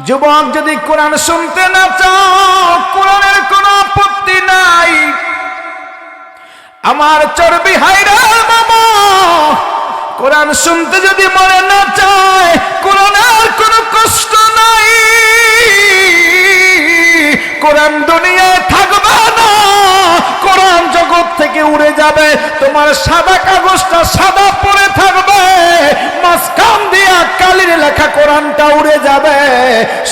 যুবক যদি কোরআন শুনতে না চাও, কোরআনের কোনো আপত্তি নাই। আমার চর্বি হায়দার বাবা কোরআন শুনতে যদি মনে না চায়, কোরআনের কোনো কষ্ট নাই। কোরআন দুনিয়ায় থাকবে না, কোরআন জগৎ থেকে উড়ে যাবে। তোমার সাদা কাগজটা সাদা পড়ে থাকবে, মাঝখান দিয়া কালির লেখা কোরআনটা উড়ে যাবে।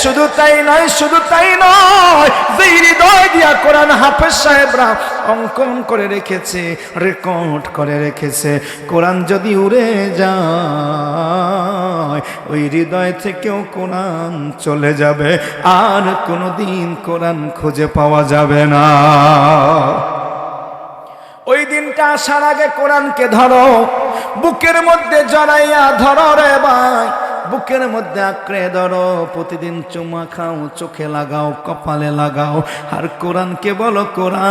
শুধু তাই নয়, শুধু তাই নয়, যে হৃদয় দিয়া কোরআন হাফেজ সাহেবরা অঙ্কন করে রেখেছে, রেকর্ড করে রেখেছে, কোরআন যদি উড়ে যায়, ওই হৃদয় থেকেও কোরআন চলে যাবে, আর কোনোদিন কোরআন খুঁজে পাওয়া যাবে না। ওই দিনটা আসার আগে কোরআনকে ধরো, বুকের মধ্যে জড়াইয়া ধরো রে ভাই, বুকের মধ্যে আঁকড়ে ধরো। প্রতিদিন চুমা খাও, চোখে লাগাও, কপালে লাগাও, আর কোরআনকে বলো, কোরআন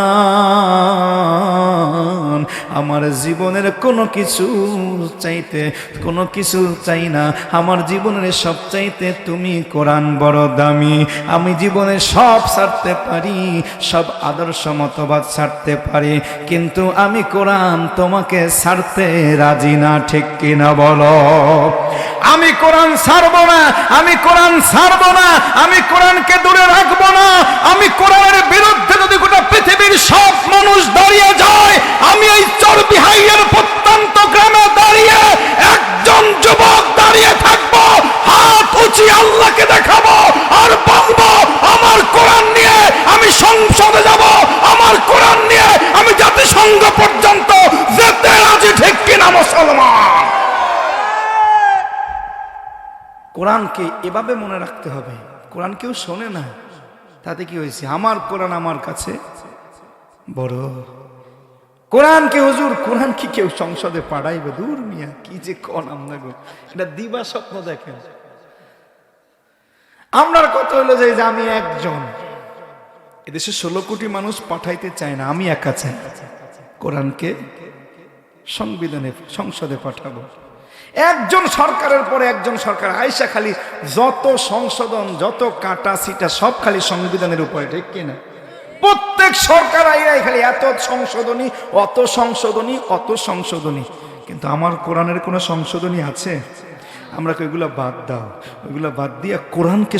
আমার জীবনের কোনো কিছু চাইতে কোনো কিছু চাই না, আমার জীবনের সব চাইতে তুমি কোরআন বড় দামি। আমি জীবনে সব ছাড়তে পারি, সব আদর্শ মতবাদ ছাড়তে পারি, কিন্তু আমি কোরআন তোমাকে ছাড়তে রাজি না, ঠিক কিনা বলো? আমি কোরআন ছাড়বো না, আমি কোরআন ছাড়বো না, আমি কোরআনকে দূরে রাখবো না। আমি কোরআনের বিরুদ্ধে যদি গোটা পৃথিবীর সব মানুষ দাঁড়িয়ে যায়, আমি এই চর্বি হাইয়ের প্রত্যন্ত গ্রামে দাঁড়িয়ে একজন যুবক দাঁড়িয়ে থাকবো, হাত উঁচিয়ে আল্লাহকে দেখাবো আর বলবো, আমার কোরআন নিয়ে আমি সংসদে যাব, আমার কোরআন নিয়ে আমি জাতিসংঘ পর্যন্ত যেতে রাজি, ঠিক কিনা মুসলমান? কোরআনকে এভাবে মনে রাখতে হবে। কোরআন কেউ শোনে না, তাতে কি হয়েছে? আমার কোরআন আমার কাছে বড়। কোরআনকে হুজুর, কোরআন কি কেউ সংসদে পাঠাইবে? দূর মিয়া, কি যে কোন আমরা গো, এটা দিবা স্বপ্ন দেখেন। আমরার কথা হলো যে আমি একজন, এদেশে 16 কোটি মানুষ পাঠাইতে চায় না, আমি একা চাই কোরআনকে সংবিধানে সংসদে পাঠাবো। একজন সরকারের পরে একজন সরকার আইসা খালি যত সংশোধন, যত কাটা সিটা সব খালি সংবিধানের উপরে, ঠিক কিনা? প্রত্যেক সরকার আইরাই খালি এত সংশোধনী, অত সংশোধনী, অত সংশোধনী, কিন্তু আমার কোরআনের কোনো সংশোধনী আছে? আমরা ওইগুলো বাদ দাও, ওইগুলো বাদ দিয়ে কোরআনকে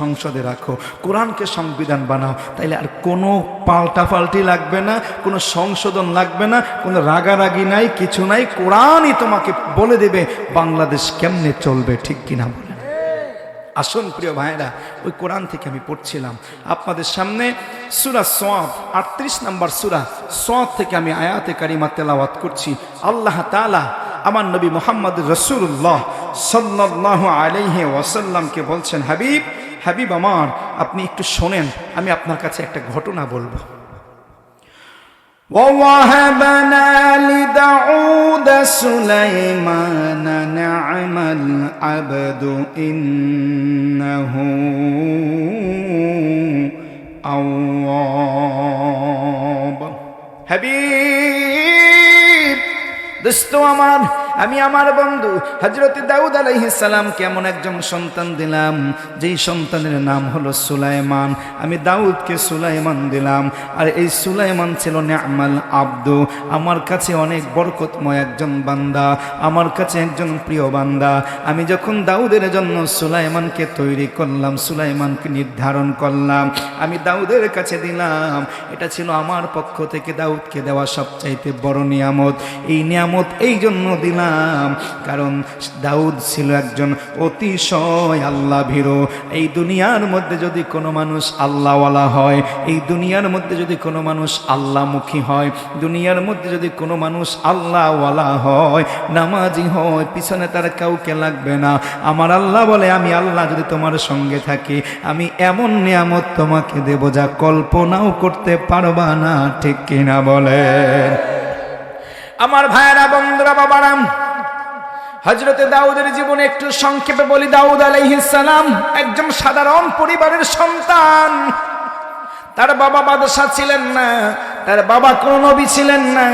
সংসদে রাখো, কোরআনকে সংবিধান বানাও, তাইলে আর কোনো পাল্টাপাল্টি লাগবে না, কোনো সংশোধন লাগবে না, কোনো রাগারাগি নাই, কিছু নাই। কোরআনই তোমাকে বলে দেবে বাংলাদেশ কেমনে চলবে, ঠিক কিনা বলেন? আসুন প্রিয় ভাইরা, ওই কোরআন থেকে আমি পড়ছিলাম আপনাদের সামনে সূরা সফ 38 নম্বর সূরা সফ থেকে আমি আয়াতে কারিমা তেলাওয়াত করছি। আল্লাহ তাআলা আমার নবী মুহাম্মদ রাসূলুল্লাহ সাল্লাল্লাহু আলাইহি ওয়াসাল্লামকে বলছেন, হাবিব, হাবিব আমার, আপনি একটু শোনেন, আমি আপনার কাছে একটা ঘটনা বলবো। وَوَهَبْنَا لِدَاوُودَ سُلَيْمَانَ نِعْمَ الْعَبْدُ إِنَّهُ أَوَّابٌ। হাবিব, দোস্ত আমার, আমি আমার বন্ধু হযরত দাউদ আলাইহিস সালামকে এমন একজন সন্তান দিলাম, যেই সন্তানের নাম হলো সুলাইমান। আমি দাউদকে সুলাইমান দিলাম, আর এই সুলাইমান ছিল নি'মাল আব্দু, আমার কাছে অনেক বরকতময় একজন বান্দা, আমার কাছে একজন প্রিয় বান্দা। আমি যখন দাউদের জন্য সুলাইমানকে তৈরি করলাম, সুলাইমানকে নির্ধারণ করলাম, আমি দাউদের কাছে দিলাম, এটা ছিল আমার পক্ষ থেকে দাউদকে দেওয়া সবচাইতে বড় নিয়ামত। এই নিয়ামত এই জন্য দিলাম কারণ দাউদ ছিল একজন অতিশয় আল্লাহ ভীরু। এই দুনিয়ার মধ্যে যদি কোনো মানুষ আল্লাহওয়ালা হয়, এই দুনিয়ার মধ্যে যদি কোনো মানুষ আল্লাহমুখী হয়, দুনিয়ার মধ্যে যদি কোনো মানুষ আল্লাহওয়ালা হয়, নামাজি হয়, পিছনে তার কাউকে লাগবে না। আমার আল্লাহ বলে, আমি আল্লাহ যদি তোমার সঙ্গে থাকি, আমি এমন নিয়ামত তোমাকে দেব যা কল্পনাও করতে পারবা না, ঠিক কিনা বলে? আমার ভাইয়েরা, বন্ধুরা, বাবারাম, হযরতে দাউদের জীবনে একটু সংক্ষেপে বলি। দাউদ আলাইহিস সালাম একজন সাধারণ পরিবারের সন্তান। তার বাবা বাদশা ছিলেন না, তার বাবা কোনো নবী ছিলেন না,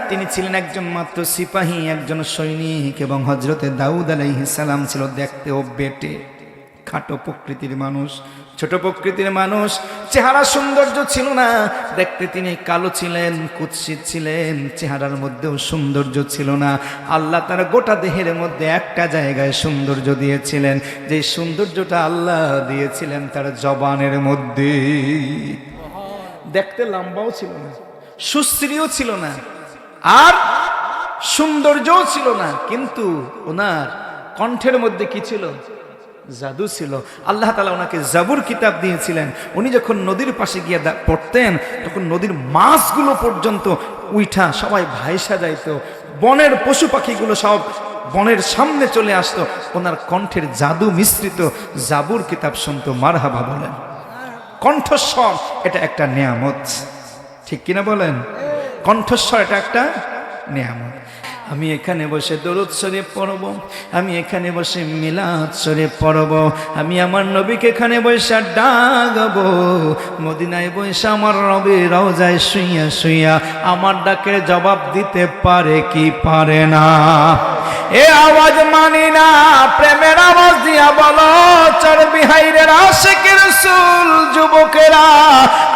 তিনি ছিলেন একজন মাত্র সিপাহী, একজন সৈনিক। এবং হযরতে দাউদ আলাইহিস সালাম ছিল দেখতেও বেটে, খাটো প্রকৃতির মানুষ, ছোট প্রকৃতির মানুষ, চেহারা সৌন্দর্য ছিল না, দেখতে তিনি কালো ছিলেন, কুৎসিত ছিলেন, চেহারার মধ্যেও সৌন্দর্য ছিল না। আল্লাহ তার গোটা দেহের মধ্যে একটা জায়গায় সৌন্দর্য দিয়েছিলেন, যে সৌন্দর্যটা আল্লাহ দিয়েছিলেন তার জবানের মধ্যে। দেখতে লম্বাও ছিল না, সুশ্রীও ছিল না, আর সৌন্দর্যও ছিল না, কিন্তু ওনার কণ্ঠের মধ্যে কি ছিল? জাদু ছিল। আল্লাহ তাআলা ওনাকে জাবুর কিতাব দিয়েছিলেন। উনি যখন নদীর পাশে গিয়ে পড়তেন, তখন নদীর মাছগুলো পর্যন্ত উইঠা সবাই ভাইসা যাইত, বনের পশু পাখিগুলো সব বনের সামনে চলে আসতো, ওনার কণ্ঠের জাদু মিশ্রিত জাবুর কিতাব শুনতো। মারহাবা বলেন। কণ্ঠস্বর এটা একটা নিয়ামত, ঠিক কিনা বলেন? কণ্ঠস্বর এটা একটা নিয়ামত। আমি এখানে বসে দরুদ শরীফ পড়ব, আমি এখানে বসে মিলাদ শরীফ পড়ব, আমি আমার নবীকে এখানে বসে ডাকবো, মদিনায় বসে আমার রবির রওজায় শুইয়া শুইয়া আমার ডাকের জবাব দিতে পারে কি পারে না? এ আওয়াজ মানি না, প্রেমের আওয়াজ দিয়া বলো চর্বি হাইরে আশিকের রাসূল যুবকেরা,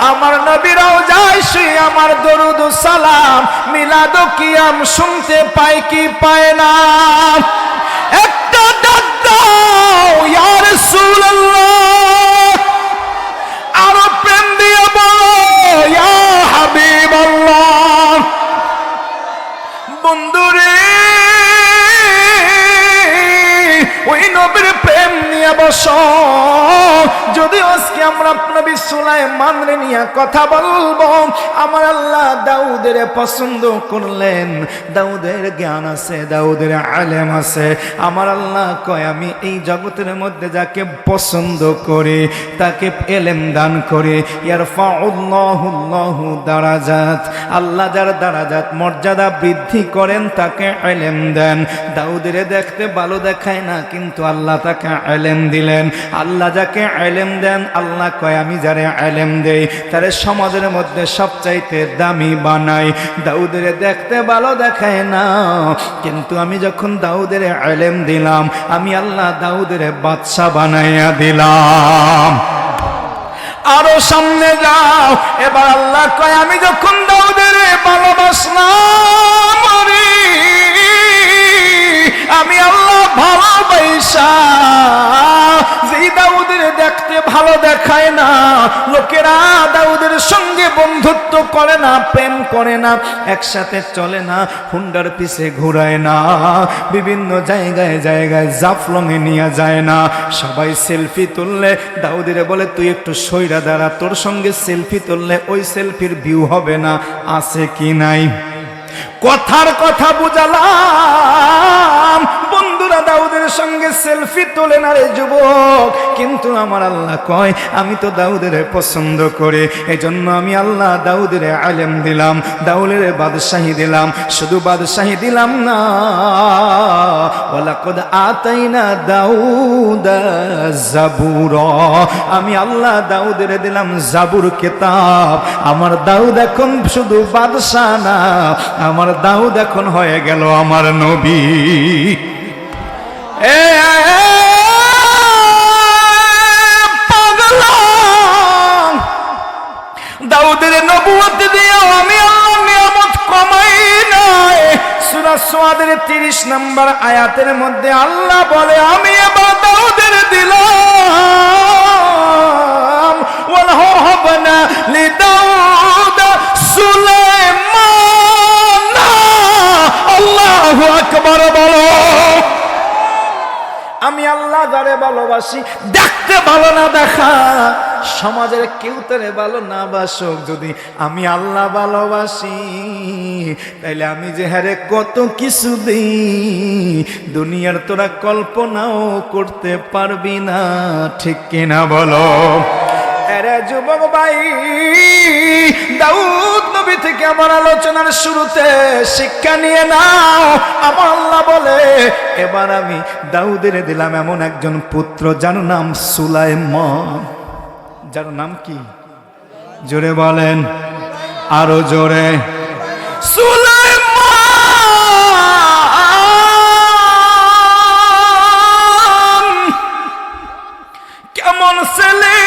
আমার নবীর রওজায় শুইয়া আমার দরুদ ও সালাম মিলাদ ও কিয়াম শুনতে পায় কি পায় না? একটা ডাক দাও ইয়া রাসূলুল্লাহ, আরো প্রেম দিয়ে বলো ইয়া হাবিবাল্লাহ। বন্ধুরে, ওই নবীর প্রেম নিয়ে বসো। যদি আজকে আমরা নবী সুলাইমানরে নিয়ে কথা বলবো, আমার আল্লাহ দাউদের পছন্দ করলেন, দাউদের জ্ঞান আছে, দাউদের আলেম আছে। আমার আল্লাহ কয় আমি এই জগতের মধ্যে যাকে পছন্দ করি তাকে এলেম দান করি। ইয়ারফাউল্লাহু দারাজাত, আল্লাহ যার দারাজাত মর্যাদা বৃদ্ধি করেন তাকে এলেম দেন। দাউদের দেখতে ভালো দেখায় না, কিন্তু আল্লাহ তাকে এলেম দিলেন। আল্লাহ যাকে এলেম দেন, আল্লাহ কয় আমি যারে এলেম দেই তারে সমাজের মধ্যে সবচাইতে দামি বানাই। দাউদের দেখতে ভালো দেখায় না, কিন্তু আমি যখন দাউদের এলেম দিলাম, আমি আল্লাহ দাউদের বাদশা বানাইয়া দিলাম। আরো সামনে যাও। এবার আল্লাহ কয় আমি যখন দাউদের ভালোবাসলাম, আমি আল্লাহ ভালোবাসা যেই দাউদের দেখতে ভালো দেখায় না, লোকেরা দাউদের সঙ্গে বন্ধুত্ব করে না, প্রেম করে না, একসাথে চলে না, হুন্ডার পিছে ঘুরায় না, বিভিন্ন জায়গায় জায়গায় জাফলঙে নিয়ে যায় না, সবাই সেলফি তুললে দাউদের বলে তুই একটু সইরা দাঁড়া, তোর সঙ্গে সেলফি তুললে ওই সেলফির ভিউ হবে না, আছে কি নাই? কথার কথা বুঝালাম, বন্ধুরা দাউদের সঙ্গে সেলফি তোলে না রে যুবক, কিন্তু আমার আল্লাহ কয় আমি তো দাউদের পছন্দ করে, এজন্য আমি আল্লাহ দাউদের আলেম দিলাম, দাউদের বাদশাহী দিলাম। শুধু বাদশাহী দিলাম না, ওয়ালাকাদ আতাইনা দাউদা জাবুরা, আমি আল্লাহ দাউদের দিলাম জাবুর কিতাব। আমার দাউদ এখন শুধু বাদশা না, আমার দাউদ এখন হয়ে গেল আমার নবী। দাউদের নবুয়ত দিয়েও আমি আল্লাহ নিয়ামত কমাই নাই। সূরা সুয়াদের 30 নম্বর আয়াতের মধ্যে আল্লাহ বলে আমি এবার দাউদের দিলাম ওয়াহাবনা লিদাউদ সুলাইমান। আল্লাহু আকবার বলো। আমি আল্লাহ যারে ভালোবাসি, দেখতে ভালো না দেখা, সমাজের কেউ তারে ভালো না বাসুক, যদি আমি আল্লাহ ভালোবাসি তাইলে আমি যে হারে কত কিছু দিই দুনিয়ার তোরা কল্পনাও করতে পারবি না, ঠিক কিনা বলো? আরে যুবক ভাই, দাউদ নবী থেকে আমার আলোচনার শুরুতে শিক্ষা নিয়ে নাও। আমার আল্লাহ বলে এবার আমি দাউদের দিলাম এমন একজন পুত্র যার নাম সুলাইমান। যার নাম কি? জোরে বলেন, আরো জোরে। সুলাইমান ছেলে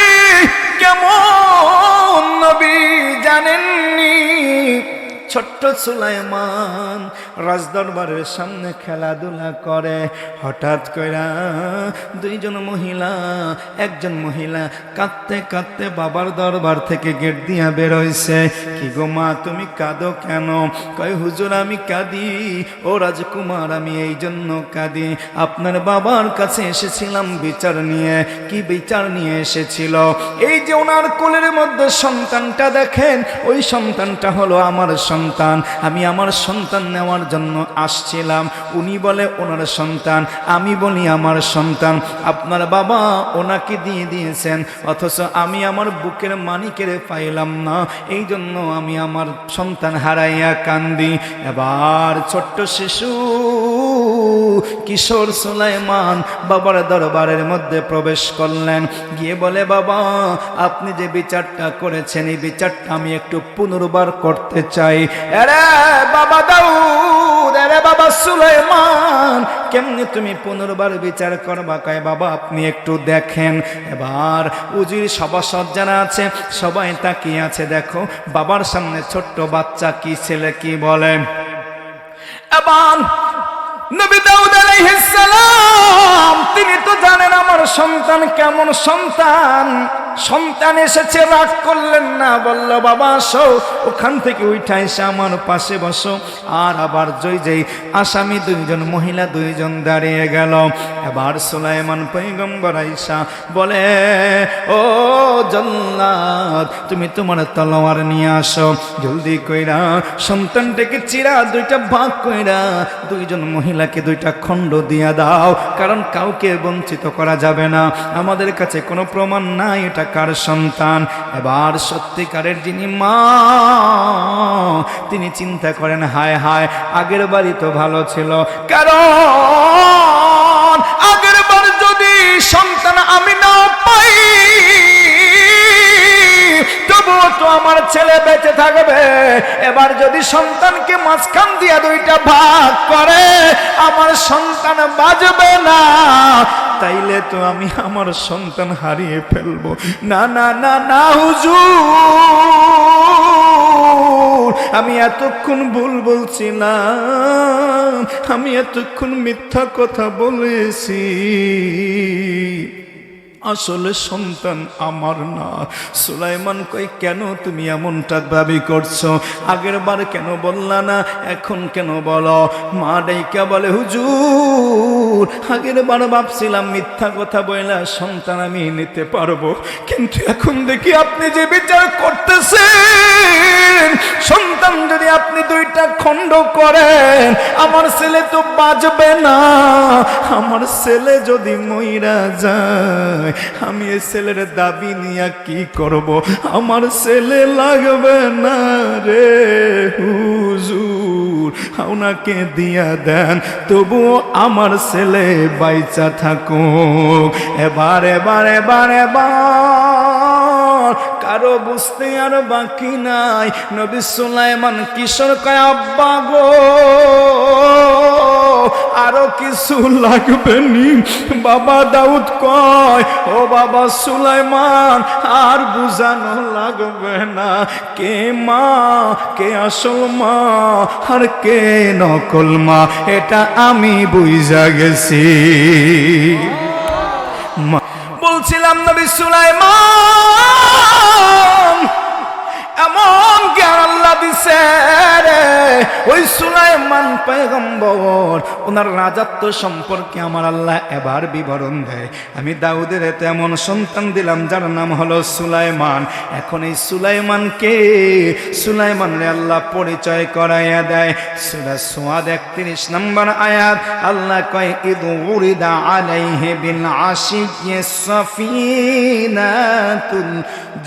কেমন নবী জানেননি? ছোট্ট সুলাইমান রাজদরবারের সামনে খেলাধুলা করে, হঠাৎ করে দুইজন মহিলা, একজন মহিলা কাঁদতে কাঁদতে বাবার দরবার থেকে গেট দিয়া বেরোইছে। কি গো মা, তুমি কাঁদো কেন? কয় হুজুর আমি কাঁদি ও রাজকুমার, আমি এই জন্য কাঁদি, আপনার বাবার কাছে এসেছিলাম বিচার নিয়ে। কি বিচার নিয়ে এসেছিল? এই যে ওনার কোলের মধ্যে সন্তানটা দেখেন, ওই সন্তানটা হলো আমার সন্তান। আমি আমার সন্তান নেওয়ার জন্য আসছিলাম। উনি বলে ওনার সন্তান, আমি বলি আমার সন্তান। আপনার বাবা ওনাকে দিয়ে দিয়েছেন, অথচ আমি আমার বুকের মানিকের পাইলাম না, এই জন্য আমি আমার সন্তান হারাইয়া কান্দি। এবার ছোট্ট শিশু কিশোর সুলাইমান বাবার দরবারের মধ্যে প্রবেশ করলেন, গিয়ে বলে বাবা আপনি যে বিচারটা করেছেন এই বিচারটা আমি একটু পুনর্বার করতে চাই। আরে বাবা দাউদ, আরে বাবা সুলাইমান, কেমনি তুমি পুনর্বার বিচার করবা? কয় বাবা আপনি একটু দেখেন। এবার উজির সভাসদ যারা আছে সবাই তাকিয়ে আছে, দেখো বাবার সামনে ছোট্ট বাচ্চা কি ছেলে কি বলে। এবার নবী দাউদ আলাইহিস সালাম তিনি তো জানেন আমার সন্তান কেমন সন্তান। সন্তান এসেছে, রাগ করলেন না, বলল বাবা আসো, ওখান থেকে উঠা এসে আমার পাশে বসো। আর আবার যেই আসামি দুইজন মহিলা দুইজন দাঁড়িয়ে গেল। এবার সুলাইমান পয়গম্বর আইসা বলে ও জল্লাদ, তুমি তোমার তলোয়ার নিয়ে আসো, জলদি কইরা সন্তানটাকে চিরা দুইটা ভাগ কইরা দুইজন মহিলাকে দুইটা খণ্ড দিয়া দাও, কারণ কাউকে বঞ্চিত করা যাবে না, আমাদের কাছে কোনো প্রমাণ নাই এটা কার সন্তান। এবার সত্যিকারের যিনি মা তিনি চিন্তা করেন হায় হায় আগের বাড়ি তো ভালো ছিল, কারণ আগের বার যদি সন্তান আমি না পাই তবুও তো আমার ছেলে বেঁচে থাকবে। এবার যদি সন্তানকে মাঝখান দিয়া দুইটা ভাগ করে আমার সন্তান বাঁচবে না, তাইলে তো আমি আমার সন্তান হারিয়ে ফেলবো। না না না না হুজুর, আমি এতক্ষণ ভুল বলছিলাম, আমি এতক্ষণ মিথ্যা কথা বলেছি, আসলে সন্তান আমার না। সুলাইমান কই কেন তুমি এমনটা দাবি করছো? আগের বার কেন বললা না, এখন কেন বলো? মা ডাইকা বলে হুজুর আগের বার ভাবছিলাম মিথ্যা কথা বইলা সন্তান আমি নিতে পারবো, কিন্তু এখন দেখি আপনি যে বিচার করতেছেন সন্তান যদি আপনি দুইটা খণ্ড করেন আমার ছেলে তো বাঁচবে না, আমার ছেলে যদি মইরা যায় আমি এই ছেলের দাবি নিয়ে কি করব? আমার ছেলে লাগবে না রে হুজুর, ওনাকে দিয়া দেন তবুও আমার ছেলে বাইচা থাকুক। এবার এবার এবার এবার কারো বুঝতে আর বাকি নাই। নবী সুলাইমান কিশোর কয় আব্বা গো আরো কিছু লাগবে নি? বাবা দাউদ কয় ও বাবা সুলাইমান আর বুঝানো লাগবে না, কে মা কে আসল মা আর কে নকল মা এটা আমি বুঝা গেছি। বলছিলাম নবী সুলাইমান এমন জ্ঞান আল্লাহ দিছে রে, ওই সুলাইমান পয়গম্বর ওনার রাজত্ব সম্পর্কে আমার আল্লাহ এবার বিবরণ দেয়। আমি দাউদের তেমন সন্তান দিলাম যার নাম হলো সুলাইমান। এখন এই সুলাইমানকে সুলাইমান রে আল্লাহ পরিচয় করাইয়া দেয়। সূরা সুয়াদ 31 নম্বর আয়াত আল্লাহ কয় ইদ উরিদা আলাইহি বিল আশিয়্যি সাফিনাতুল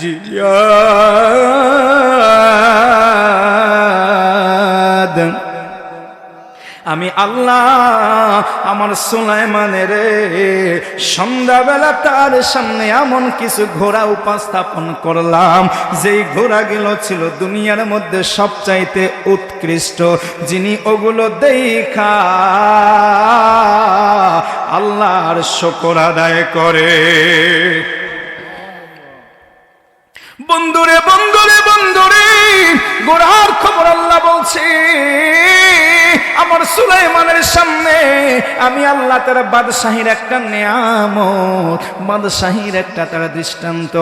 জিয়াদ। আমি আল্লাহ আমার সুলাইমানের সন্ধ্যাবেলা তার সামনে এমন কিছু ঘোড়া উপস্থাপন করলাম যেই ঘোড়াগুলো ছিল দুনিয়ার মধ্যে সবচাইতে উৎকৃষ্ট, যিনি ওগুলো দেখা আল্লাহর শুকর আদায় করে। বন্ধুরে বন্ধুরে বন্ধুরে, গোড়ার খবর আল্লাহ বলছে আমার সুলাইমানের সামনে আমি আল্লাহ তার বাদশাহীর একটা নিয়ামত, বাদশাহীর একটা তারা দৃষ্টান্ত।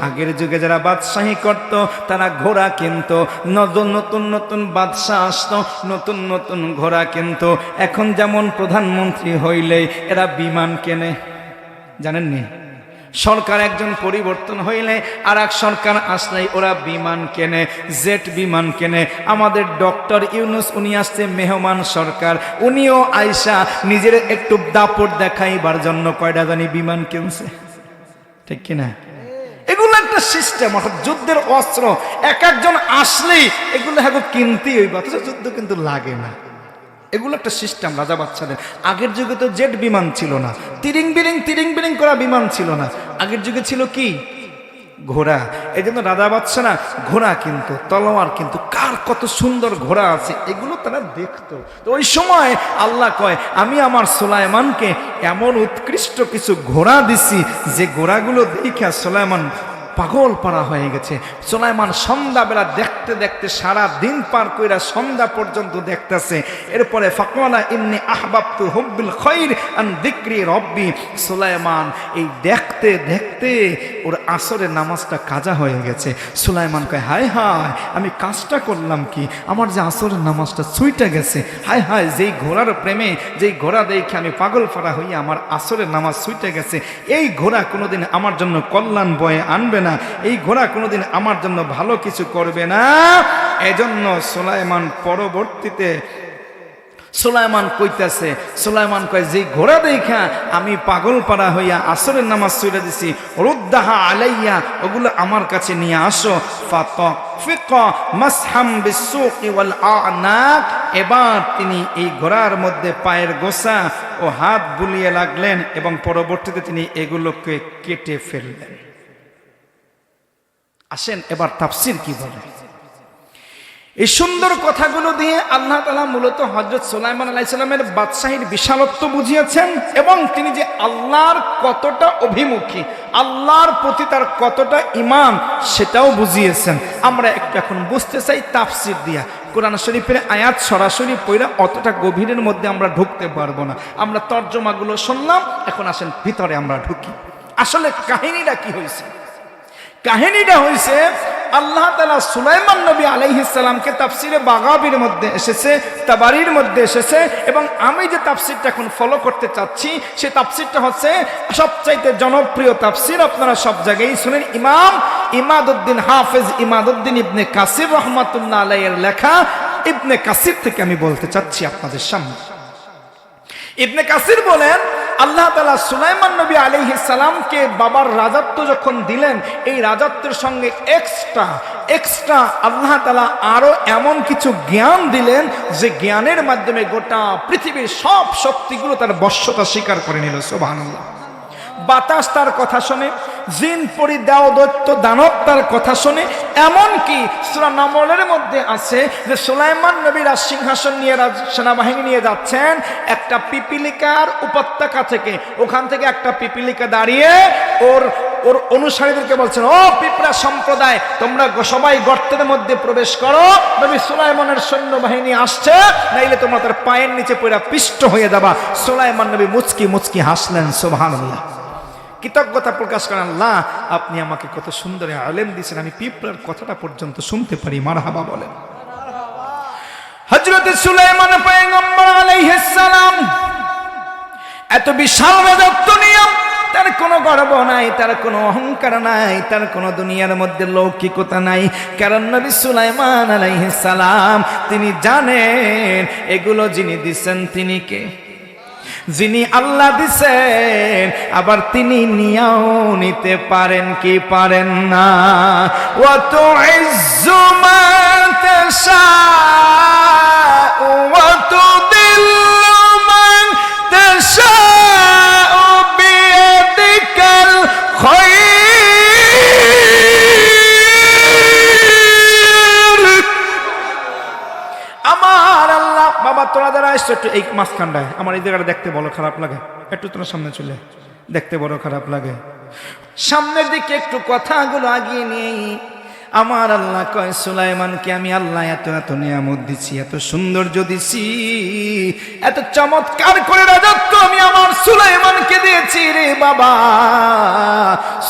আগের যুগে যারা বাদশাহী করত তারা ঘোড়া কিনত, নতুন নতুন নতুন বাদশাহ আসতো, নতুন নতুন ঘোড়া কিনত। এখন যেমন প্রধানমন্ত্রী হইলে এরা বিমান কেনে, জানেননি? সরকার একজন পরিবর্তন হইলে আর এক সরকার আসলেই ওরা বিমান কেনে, জেট বিমান কেনে। আমাদের ডক্টর ইউনুস উনি আসছে মেহমান সরকার, উনিও আয়সা নিজের একটু দাপট দেখাইবার জন্য কয়টা জানি বিমান কিনছে, ঠিক কিনা? এগুলো একটা সিস্টেম, অর্থাৎ যুদ্ধের অস্ত্র। এক একজন আসলেই এগুলো হ্যাঁ কিনতেই হইব, অথচ যুদ্ধ কিন্তু লাগে না। এগুলো একটা সিস্টেম রাজা বাচ্চাদের। আগের যুগে তো জেট বিমান ছিল না, তিরিং বিরিং করা বিমান ছিল না। আগের যুগে ছিল কি? ঘোড়া। এই জন্য রাজা বাচ্চারা ঘোড়া কিন্তু, তলোয়ার কিন্তু, কার কত সুন্দর ঘোড়া আছে এগুলো তারা দেখতো। তো ওই সময় আল্লাহ কয় আমি আমার সুলাইমানকে এমন উৎকৃষ্ট কিছু ঘোড়া দিছি যে ঘোড়াগুলো দেখা সুলাইমান পাগল পারা হয়ে গেছে। সুলাইমান সন্ধ্যাবেলা দেখতে দেখতে সারা দিন পার কইরা সন্ধ্যা পর্যন্ত দেখতেছে। এরপরে ফাকালা ইন্নী আহবাবতু হুব্বিল খায়র আন যিকরি রব্বি। সুলাইমান এই দেখতে দেখতে ওর আসরের নামাজটা কাজা হয়ে গেছে। সুলাইমান কয় হায় হায় আমি কাজটা করলাম কি, আমার যে আসরের নামাজটা ছুইটা গেছে। হায় হায় যেই ঘোড়ার প্রেমে, যেই ঘোড়া দেখে আমি পাগল পারা হইয়া আমার আসরের নামাজ ছুইটা গেছে, এই ঘোড়া কোনোদিন আমার জন্য কল্যাণ বয়ে আনবে না, এই ঘোড়া কোনোদিন আমার জন্য ভালো কিছু করবে না। এজন্য সুলাইমান পরবর্তীতে সুলাইমান কইতাছে, সুলাইমান কয় যে ঘোড়া দেখা আমি পাগল পারা হইয়া আসরের নামাজ ছুইটা দিছি, রুদ্দাহা আলাইয়া, ওগুলো আমার কাছে নিয়ে আসো। ফাতাফিকা মাসহাম বিসসুকি ওয়াল আনাক। এবার তিনি এই ঘোড়ার মধ্যে পায়ের গোছা ও হাত বুলিয়ে লাগলেন এবং পরবর্তীতে তিনি এগুলোকে কেটে ফেললেন। আসেন এবার তাফসীর কি বলে। এই সুন্দর কথাগুলো দিয়ে আল্লাহ তাআলা মূলত হযরত সুলাইমান আলাইহিস সালামের বাদশাহীর বিশালত্ব বুঝিয়েছেন এবং তিনি যে আল্লাহর কতটা অভিমুখী, আল্লাহর প্রতি তার কতটা ঈমান সেটাও বুঝিয়েছেন। আমরা একটু এখন বুঝতে চাই তাফসীর দিয়া। কোরআন শরীফের আয়াত সরাসরি পড়া অতটা গভীরের মধ্যে আমরা ঢুকতে পারবো না। আমরা তর্জমাগুলো শুনলাম, এখন আসেন ভিতরে আমরা ঢুকি। আসলে কাহিনীটা কি হয়েছে? কাহিনীটা হয়েছে আল্লাহ তাআলা সুলাইমান নবী আলাইহিস সালামকে তাফসীরে বাগাবীর মধ্যে এসেছে, তাবারির মধ্যে এসেছে, এবং আমি যে তাফসীরটা এখন ফলো করতে চাচ্ছি সেই তাফসীরটা হচ্ছে সবচাইতে জনপ্রিয় তাফসীর, আপনারা সব জায়গায় শুনেন। ইমাম ইমাদউদ্দিন হাফেজ ইমাদউদ্দিন ইবনে কাসির রাহমাতুল্লাহ আলাইহির লেখা ইবনে কাসির থেকে আমি বলতে চাচ্ছি আপনাদের সামনে। ইবনে কাসির বলেন আল্লাহ তাআলা সুলাইমান নবী আলাইহিস সালামকে বাবার রাজত্ব যখন দিলেন, এই রাজত্বের সঙ্গে এক্সট্রা আল্লাহ তাআলা আরো এমন কিছু জ্ঞান দিলেন যে জ্ঞানের মাধ্যমে গোটা পৃথিবীর সব শক্তিগুলো তার বশ্যতা স্বীকার করে নিল। সুবহানাল্লাহ। বাতাস তার কথা শোনে, জিন পরি দেও দৈত্য দানব তার কথা শোনে। এমনকি সূরা নামলের মধ্যে আছে যে সুলাইমান নবী রাজ সিংহাসন নিয়ে সেনাবাহিনী নিয়ে যাচ্ছেন একটা পিপিলিকার উপত্যকা থেকে, ওখান থেকে একটা পিপিলিকা দাঁড়িয়ে ওর অনুসারীদেরকে বলছেন, ও পিঁপড়া সম্প্রদায়, তোমরা সবাই গর্তের মধ্যে প্রবেশ করো, নবী সুলাইমানের সৈন্যবাহিনী আসছে, নাইলে তোমরা তার পায়ের নিচে পড়ে পিষ্ট হয়ে যাবা। সুলাইমান নবী মুচকি মুচকি হাসলেন। সুবহানাল্লাহ। কৃতজ্ঞতা প্রকাশ করেন, আল্লাহ আপনি আমাকে কত সুন্দর আলেম দিয়েছেন, আমি পিঁপড়ার কথাটা পর্যন্ত শুনতে পারি। মারহাবা বলেন। হযরত সুলাইমান পয়গম্বর আলাইহিস সালাম এত বিশাল রাজত্ব নিয়ে তার কোনো গর্ব নাই, তার কোনো অহংকার নাই, তার কোনো দুনিয়ার মধ্যে লৌকিকতা নাই। কারণ নবী সুলাইমান আলাইহিস সালাম তিনি জানেন এগুলো যিনি দিচ্ছেন তিনি কে, যিনি আল্লাহ দিছেন, আবার তিনি নিয়াও নিতে পারেন কি পারেন না। ওয়া তুইজ্জু মান তাশাউ ওয়া তুদিল্লু মান তাশাউ বিয়াদিকাল খায়র। আমার আল্লাহ, বাবা তোরা যারা আসছো একটু এই মাঝখানটায়, আমার এই জায়গাটা দেখতে বড় খারাপ লাগে, একটু তোরা সামনে চলে দেখতে বড় খারাপ লাগে, সামনের দিকে একটু কথাগুলো আগিয়ে নেই। আমার আল্লাহ কয় সুলাইমানকে আমি আল্লাহ এত এত নিয়ামত দিছি, এত সৌন্দর্য দিছি, এত চমৎকার করে রাজত্ব আমি আমার সুলাইমানকে দিয়েছি রে বাবা।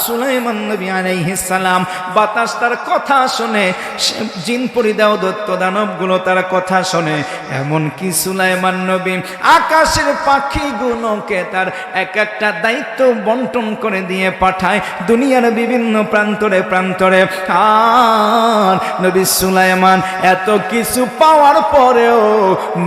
সুলাইমান নবী আলাইহিস সালাম বাতাস তার কথা শুনে, জিন পরিদাও দত্ত দানবগুলো তার কথা শুনে, এমন কি সুলাইমান নবী আকাশের পাখিগুলোকে তার এক একটা দায়িত্ব বন্টন করে দিয়ে পাঠায় দুনিয়ার বিভিন্ন প্রান্তরে প্রান্তরে। আর নবী সুলাইমান এত কিছু পাওয়ার পরেও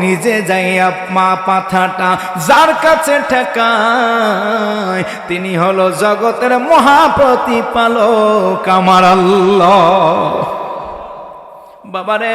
নিজে যাইয়া মা পাথাটা যার কাছে ঠেকায় তিনি হলো জগতের মহাপ্রতিপালক আমার আল্লাহ। বাবারে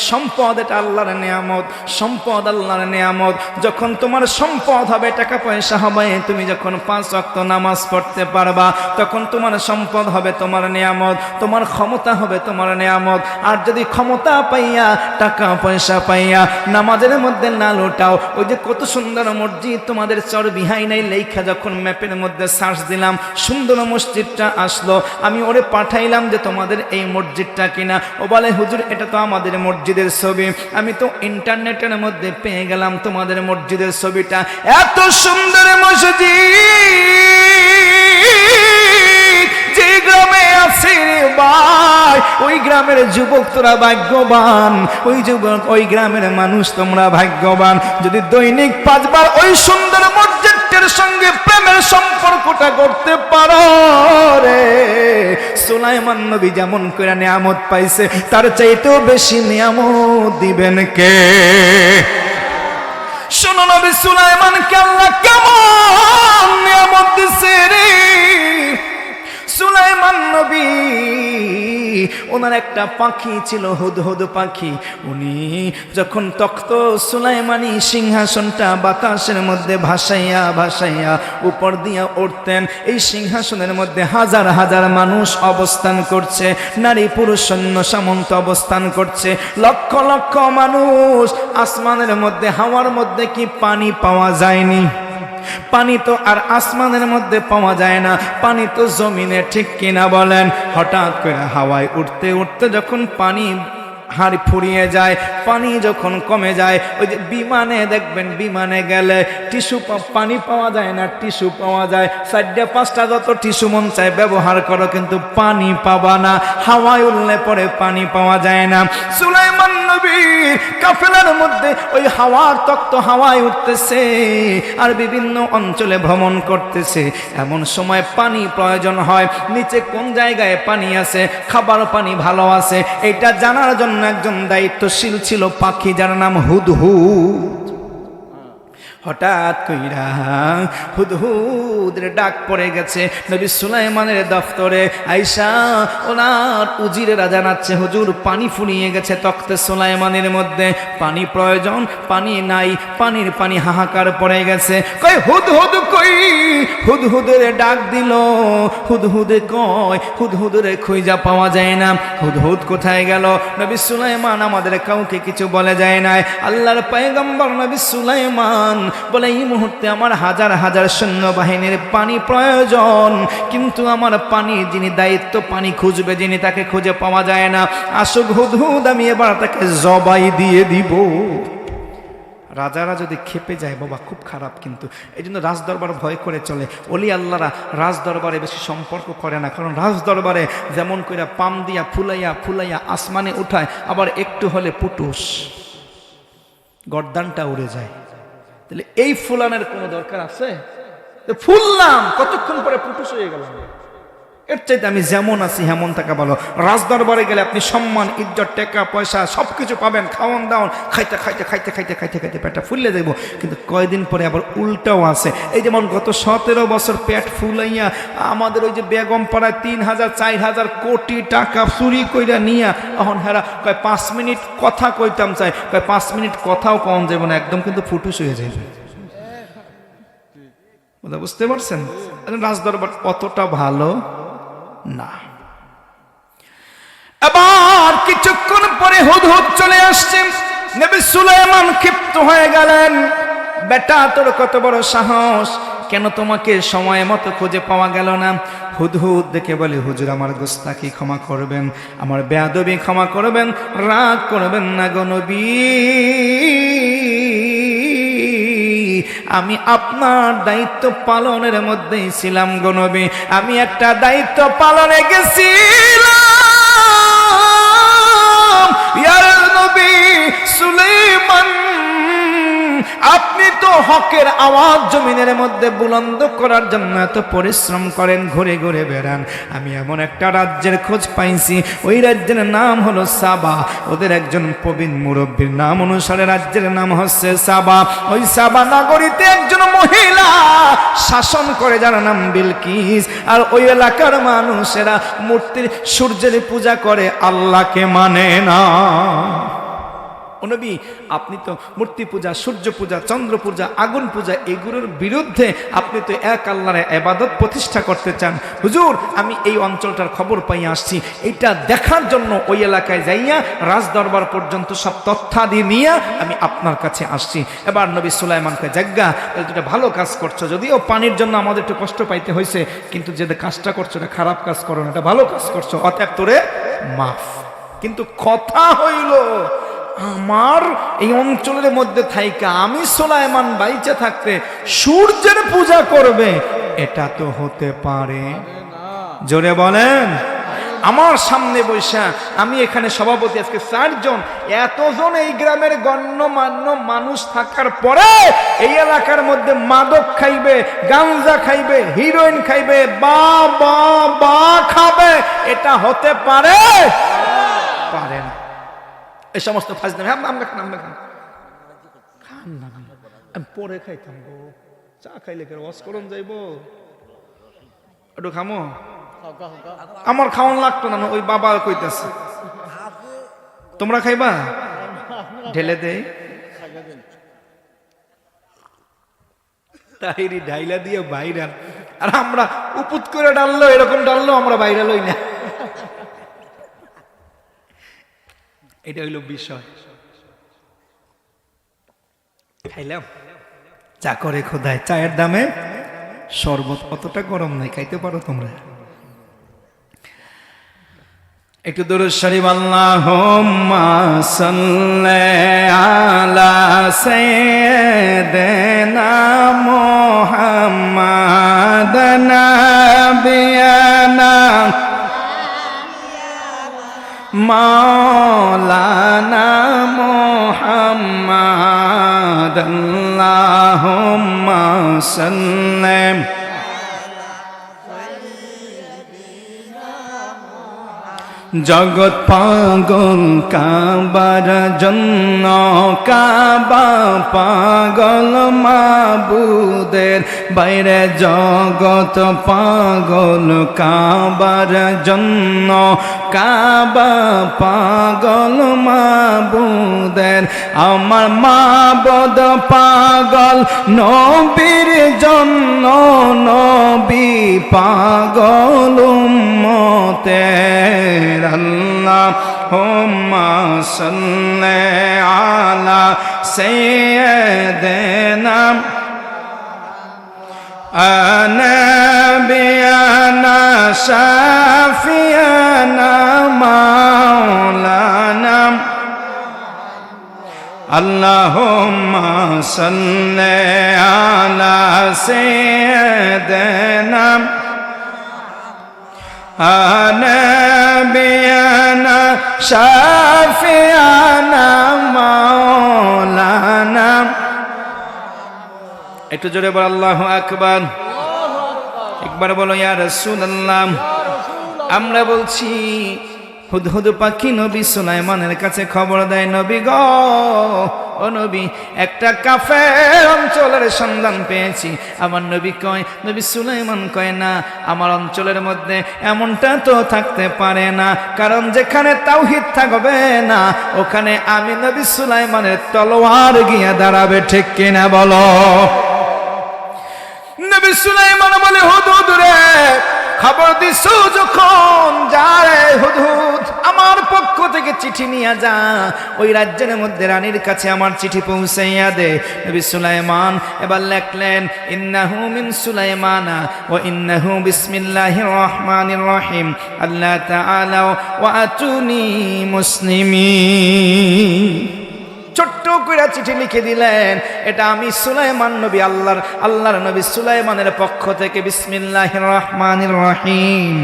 সম্পদ এটা আল্লাহর নিয়ামত, সম্পদ আল্লাহর নিয়ামত। যখন তোমার সম্পদ হবে, টাকা পয়সা হবে, তুমি যখন 5 ওয়াক্ত নামাজ পড়তে পারবা, তখন তোমার সম্পদ হবে তোমার নিয়ামত, তোমার ক্ষমতা হবে তোমার নিয়ামত। আর যদি ক্ষমতা পাইয়া, টাকা পয়সা পাইয়া নামাজের মধ্যে না লোটাও, ওই যে কত সুন্দর মসজিদ তোমাদের চরবিহাই নাই লেখা যখন ম্যাপের মধ্যে সার্চ দিলাম, সুন্দর মসজিদটা আসলো, আমি ওরে পাঠাইলাম যে তোমাদের এই মসজিদটা কিনা। ও বলে হুজুর এটা তো আমাদের মসজিদের ছবি। আমি তো ইন্টারনেটের মধ্যে পেয়ে গেলাম তোমাদের মসজিদের ছবিটা। এত সুন্দর মসজিদ যে গ্রামে আছে রে ভাই, ওই গ্রামের যুবক তোরা ভাগ্যবান, ওই যুবক ওই গ্রামের মানুষ তোমরা ভাগ্যবান। যদি দৈনিক 5 বার ওই সুন্দর মসজিদটার সঙ্গে প্রেমের সম্পর্কটা করতে পারো রে, সুলাইমান নবী যেমন করে নিয়ামত পাইছে তার চাইতেও বেশি নিয়ামত দিবেন কে? শোনো নবী সুলাইমানকে আল্লাহ কেমন নিয়ামত দিছে রে। সুলাইমান নবী ওনার একটা পাখি ছিল, হুদহুদ পাখি। উনি যখন তখ্ত সুলাইমানি সিংহাসনটা বাতাসের মধ্যে ভাসাইয়া ভাসাইয়া উপর দিয়া উঠতেন, এই সিংহাসনের মধ্যে হাজার হাজার মানুষ অবস্থান করছে, নারী পুরুষ সৈন্য সামন্ত অবস্থান করছে, লক্ষ লক্ষ মানুষ। আসমানের মধ্যে হাওয়ার মধ্যে কি পানি পাওয়া যায়নি? পানি তো আর আসমানের মধ্যে পাওয়া যায় না, পানি তো জমিনে, ঠিক কিনা বলেন? হঠাৎ করে হাওয়ায় উঠতে উঠতে যখন পানি হাড় ফুরিয়ে যায়, পানি যখন কমে যায়, ওই যে বিমানে দেখবেন, বিমানে গেলে টিস্যু পানি পাওয়া যায় না, টিস্যু পাওয়া যায় 4টা 5টা যত টিস্যু মন চায় ব্যবহার করো, কিন্তু পানি পাবা না। হাওয়ায় উঠলে পরে পানি পাওয়া যায় না। সুলাইমান নবীর কাফেলার মধ্যে ওই হাওয়ার তক্ত হাওয়ায় উঠতেছে আর বিভিন্ন অঞ্চলে ভ্রমণ করতেছে। এমন সময় পানি প্রয়োজন হয়, নিচে কোন জায়গায় পানি আছে, খাবার পানি ভালো আছে, এটা জানার জন্য একজন দায়িত্বশীল ছিল পাখি, যার নাম হুদহুদ। হঠাৎ কইরা হুদহুদের ডাক পড়ে গেছে নবী সুলাইমানের দফতরে। আয়েশা ওনার উজিরেরা জানাচ্ছে, হুজুর পানি ফুরিয়ে গেছে তখতে সুলাইমানের মধ্যে, পানি প্রয়োজন, পানি নাই, পানির পানি হাহাকার পড়ে গেছে। কই হুদহুদ কই? হুদহুদের ডাক দিল, হুদহুদে কয়, হুদহুদের খুঁজা পাওয়া যায় না। হুদহুদ কোথায় গেল? নবী সুলাইমান আমাদের কাউকে কিছু বলে যায় না। আল্লাহর পয়গম্বর নবী সুলাইমান বলে, এই মুহূর্তে আমার হাজার হাজার সৈন্যবাহিনীর পানি প্রয়োজন, কিন্তু আমার পানি যিনি দায়িত্ব পানি খুঁজবে, যিনি, তাকে খুঁজে পাওয়া যায় না। আসুক হুদহুদ, আমি এবার তাকে জবাই দিয়ে দিব। রাজারা যদি খেপে যায় বাবা, খুব খারাপ। কিন্তু এই জন্য রাজদরবার ভয় করে চলে। অলি আল্লাহরা রাজদরবারে বেশি সম্পর্ক করে না, কারণ রাজদরবারে যেমন করে পাম দিয়া ফুলাইয়া ফুলাইয়া আসমানে উঠায়, আবার একটু হলে পুটুস গর্দানটা উড়ে যায়। তাহলে এই ফুলানের কোনো দরকার আছে? ফুললাম, কতক্ষণ পরে পুটুস হয়ে গেল। এর চাইতে আমি যেমন আছি হেমন থাকা ভালো। রাজদরবারে গেলে আপনি সম্মান, ইজ্জত, টাকা পয়সা সবকিছু পাবেন, খাওয়ান দাওয়ান, খাইতে খাইতে খাইতে খাইতে খাইতে খাইতে পেটটা ফুললে দেব। কিন্তু কয়দিন পরে আবার উল্টাও আছে। এই যেমন গত 17 বছর পেট ফুলাইয়া আমাদের ওই যে বেগম পাড়ায় 3000 4000 কোটি টাকা চুরি কইরা নিয়া, এখন হেরা কয় 5 মিনিট কথা কইতাম চাই, কয় 5 মিনিট কথাও কম যাবে না, একদম কিন্তু ফুটুস হয়ে যাবে। বুঝতে পারছেন? রাজদরবার অতটা ভালো না। আবার কিছুক্ষণ পরে হুদহুদ চলে আসছে। নবী সুলাইমান ক্ষিপ্ত হয়ে গেলেন, বেটা তোর কত বড় সাহস, কেন তোমাকে সময় মতো খুঁজে পাওয়া গেল না? হুদহুদ দেখে বলে, হুজুর আমার গোস্তাকি ক্ষমা করবেন, আমার বেয়াদবি ক্ষমা করবেন, রাগ করবেন না গো নবী, আমি আপনার দায়িত্ব পালনের মধ্যেই ছিলাম গো নবী, আমি একটা দায়িত্ব পালনে গেছিলাম। ইয়া নবী সুলাইমান, আপনি তো হকের আওয়াজ জমিনের মধ্যে বুলন্দ করার জন্য এত পরিশ্রম করেন, ঘুরে ঘুরে বেড়ান। আমি এমন একটা রাজ্যের খোঁজ পাইছি, ওই রাজ্যের নাম হলো সাবা। ওদের একজন প্রবীণ মুরব্বীর নাম অনুসারে রাজ্যের নাম হচ্ছে সাবা। ওই সাবা নগরীতে একজন মহিলা শাসন করে, যার নাম বিলকিস। আর ওই এলাকার মানুষেরা মূর্তির, সূর্যের পূজা করে, আল্লাহকে মানে না। ও নবী, আপনি তো মূর্তি পূজা, সূর্য পূজা, চন্দ্র পূজা, আগুন পূজা, এগুলোর বিরুদ্ধে আপনি তো এক আল্লাহর ইবাদত প্রতিষ্ঠা করতে চান। হুজুর, আমি এই অঞ্চলটার খবর পাই আসছি, এটা দেখার জন্য ওই এলাকায় যাইয়া রাজদরবার পর্যন্ত সব তথ্যাদি নিয়ে আমি আপনার কাছে আসছি। এবার নবী সুলাইমানকে, জাগ্গা, এটা ভালো কাজ করছো, যদিও পানির জন্য আমাদের একটু কষ্ট পাইতে হয়েছে, কিন্তু যে কাজটা করছো এটা খারাপ কাজ করো না, এটা ভালো কাজ করছো, অতএব তোরে মাফ। কিন্তু কথা হইল, আমার এই অঞ্চলের মধ্যে থাইকা আমি সুলাইমান বাইচা থাকতে সূর্যের পূজা করবে, এটা তো হতে পারে? জোরে বলেন। আমার সামনে বৈশা, আমি এখানে সভাপতি, আজকে 4 জন, এতজন এই গ্রামের গণ্যমান্য মানুষ থাকার পরে এই এলাকার মধ্যে মাদক খাইবে, গাঞ্জা খাইবে, হিরোইন খাইবে, বা বা বা খাবে, এটা হতে পারে? পারে না। এই সমস্ত ফাজলামি আমরা খান না, আমি পরে খাইতাম গো, চা খাইলে কেন ওয়াশ করন যাইব, একটু খামো, আমার খাওয়ান লাগতো না, ওই বাবা কইতেছে। তোমরা খাইবা? ঢেলে দে, তাইরি ঢাইলা দিয়ে ভাইরাল, আর আমরা উপুত করে ডাললো, এরকম ডাললো, আমরা ভাইরাল হই না। এটা হইল বিষয়। খাইলাম, চা করে খোদায়, চায়ের দামে শরবত, অতটা গরম নাই, খাইতে পারো তোমরা। একটু দুরূদ শরীফ, আল্লাহুম্মা সাল্লি আলা সাইয়্যিদিনা মুহাম্মাদ নাবিয়ানা মাওলানা মুহাম্মাদ, আল্লাহুম্মা সাল্লি জগৎ পাগল কাবার জন্য, কাবা পাগল মাবুদের বাইরে, জগৎ পাগল কাবার জন্য, কাবা পাগল মাবুদের, আমার মাবুদ পাগল নবীর জন্য, নবী পাগল উম্মতের। আল্লাহুম্মা সাল্লি আলা সাইয়্যিদিনা নাবিয়ানা শাফিয়ানা মাওলানা, আল্লাহুম্মা সাল্লি আলা সাইয়্যিদিনা নাবিয়ানা শাফিয়ানা মাওলানা। একটু জোরে বল আল্লাহু আকবার। একবার বলো ইয়া রাসূলুল্লাহ। আমরা বলছি, হুদহুদ পাখি নবী সুলাইমানের কাছে খবর দেয়, নবী গো, ও নবী, একটা কাফের অঞ্চলের সন্ধান পেয়েছি। আমার নবী কয়, নবী সুলাইমান কয়, না, আমার অঞ্চলের মধ্যে এমনটা তো থাকতে পারে না, কারণ যেখানে তাওহীদ থাকবে না ওখানে আমি নবী সুলাইমানের তলোয়ার গিয়ে দাঁড়াবে, ঠিক কিনা বলো? নবী সুলাইমান বলে, হুদহুদ রে, খবর দিছো যখন, যা রে হুদহুদ, আমার পক্ষ থেকে চিঠি নিয়ে যা, ওই রাজ্যের মধ্যে রানীর কাছে আমার চিঠি পৌঁছাইয়া দে। নবী সুলাইমান এবার লেখলেন, ইন্নাহু মিন সুলাইমানা ওয়া ইন্নাহু বিসমিল্লাহির রহমানির রহিম, আল্লাহ তাআলা ওয়া আতুনি মুসলিমিন। ছোট্ট করে চিঠি লিখে দিলেন, এটা আমি সুলাইমান নবী, আল্লাহর নবী সুলাইমানের পক্ষ থেকে, বিসমিল্লাহির রহমানির রহিম।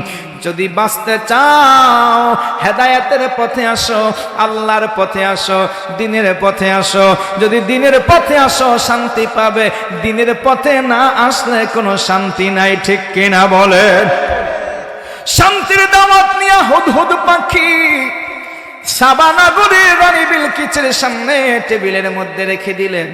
যদি বাঁচতে চাও, হেদায়েতের পথে আসো, আল্লাহর পথে আসো, দিনের পথে আসো। যদি দিনের পথে আসো শান্তি পাবে, দিনের পথে না আসলে কোনো শান্তি নাই। ঠিক কিনা বলেন? শান্তির দাওয়াত নিয়ে হুদহুদ পাখি সাবা নগরীর রানী বিলকিসের সামনে টেবিলের মধ্যে রেখে দিলেন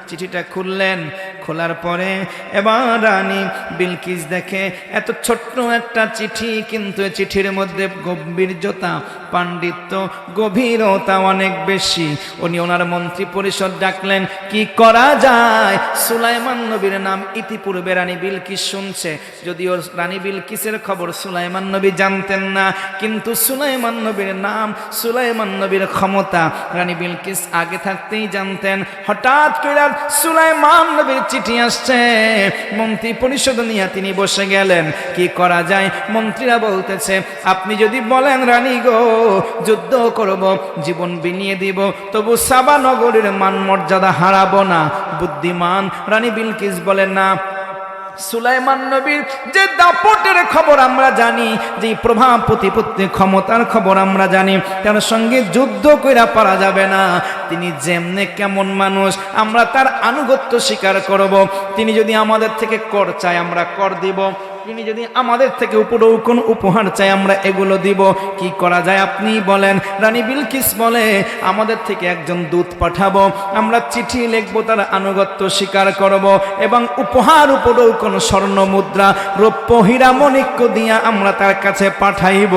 চিঠিটা খুললেন। খোলার পরে এবার রানী বিলকিস দেখে এত ছোট্ট একটা চিঠি, কিন্তু চিঠির মধ্যে গম্ভীর্যতা, পাণ্ডিত্য, গভীরতা অনেক বেশি। উনি ওনার মন্ত্রী পরিষদ ডাকলেন, কি করা যায়? সুলাইমান নবীর নাম ইতিপূর্বে রানী বিলকিস শুনছে, যদিও রানী বিলকিসের খবর সুলাইমান নবী জানতেন না, কিন্তু সুলাইমান নবীর নাম, সুলাইমান নবীর ক্ষমতা রানী বিলকিস আগে থাকতেই জানতেন। হঠাৎ করে সুলাইমান নবীর চিঠি আসছে, মন্ত্রী পরিষদ নিয়ে তিনি বসে গেলেন। কি করা যায়? মন্ত্রীরা বলতেছে, আপনি যদি বলেন রানী গো, যুদ্ধ করব, জীবন বিনিয়ে দিব, তবু সাবা নগরীর মান মর্যাদা হারাবো না। বুদ্ধিমান রানী বিলকিস বলেন, না, সুলাইমান নবীর যে দাপটের খবর আমরা জানি, যে প্রভাব প্রতিপত্তি ক্ষমতার খবর আমরা জানি, তার সঙ্গে যুদ্ধ কইরা পারা যাবে না। তিনি যেমনে কেমন মানুষ, আমরা তার আনুগত্য স্বীকার করব। তিনি যদি আমাদের থেকে কর চায়, আমরা কর দিব। তিনি যদি আমাদের থেকে কোন উপহার চাই, আমরা এগুলো দিব। কি করা যায় আপনি বলেন? রানী বিলকিস বলে, আমাদের থেকে একজন দূত পাঠাবো, আমরা চিঠি লিখবো, তার আনুগত্য স্বীকার করব, এবং উপহার কোন স্বর্ণ মুদ্রা, রৌপ্য, হীরা, মাণিক্য দিয়া আমরা তার কাছে পাঠাইব।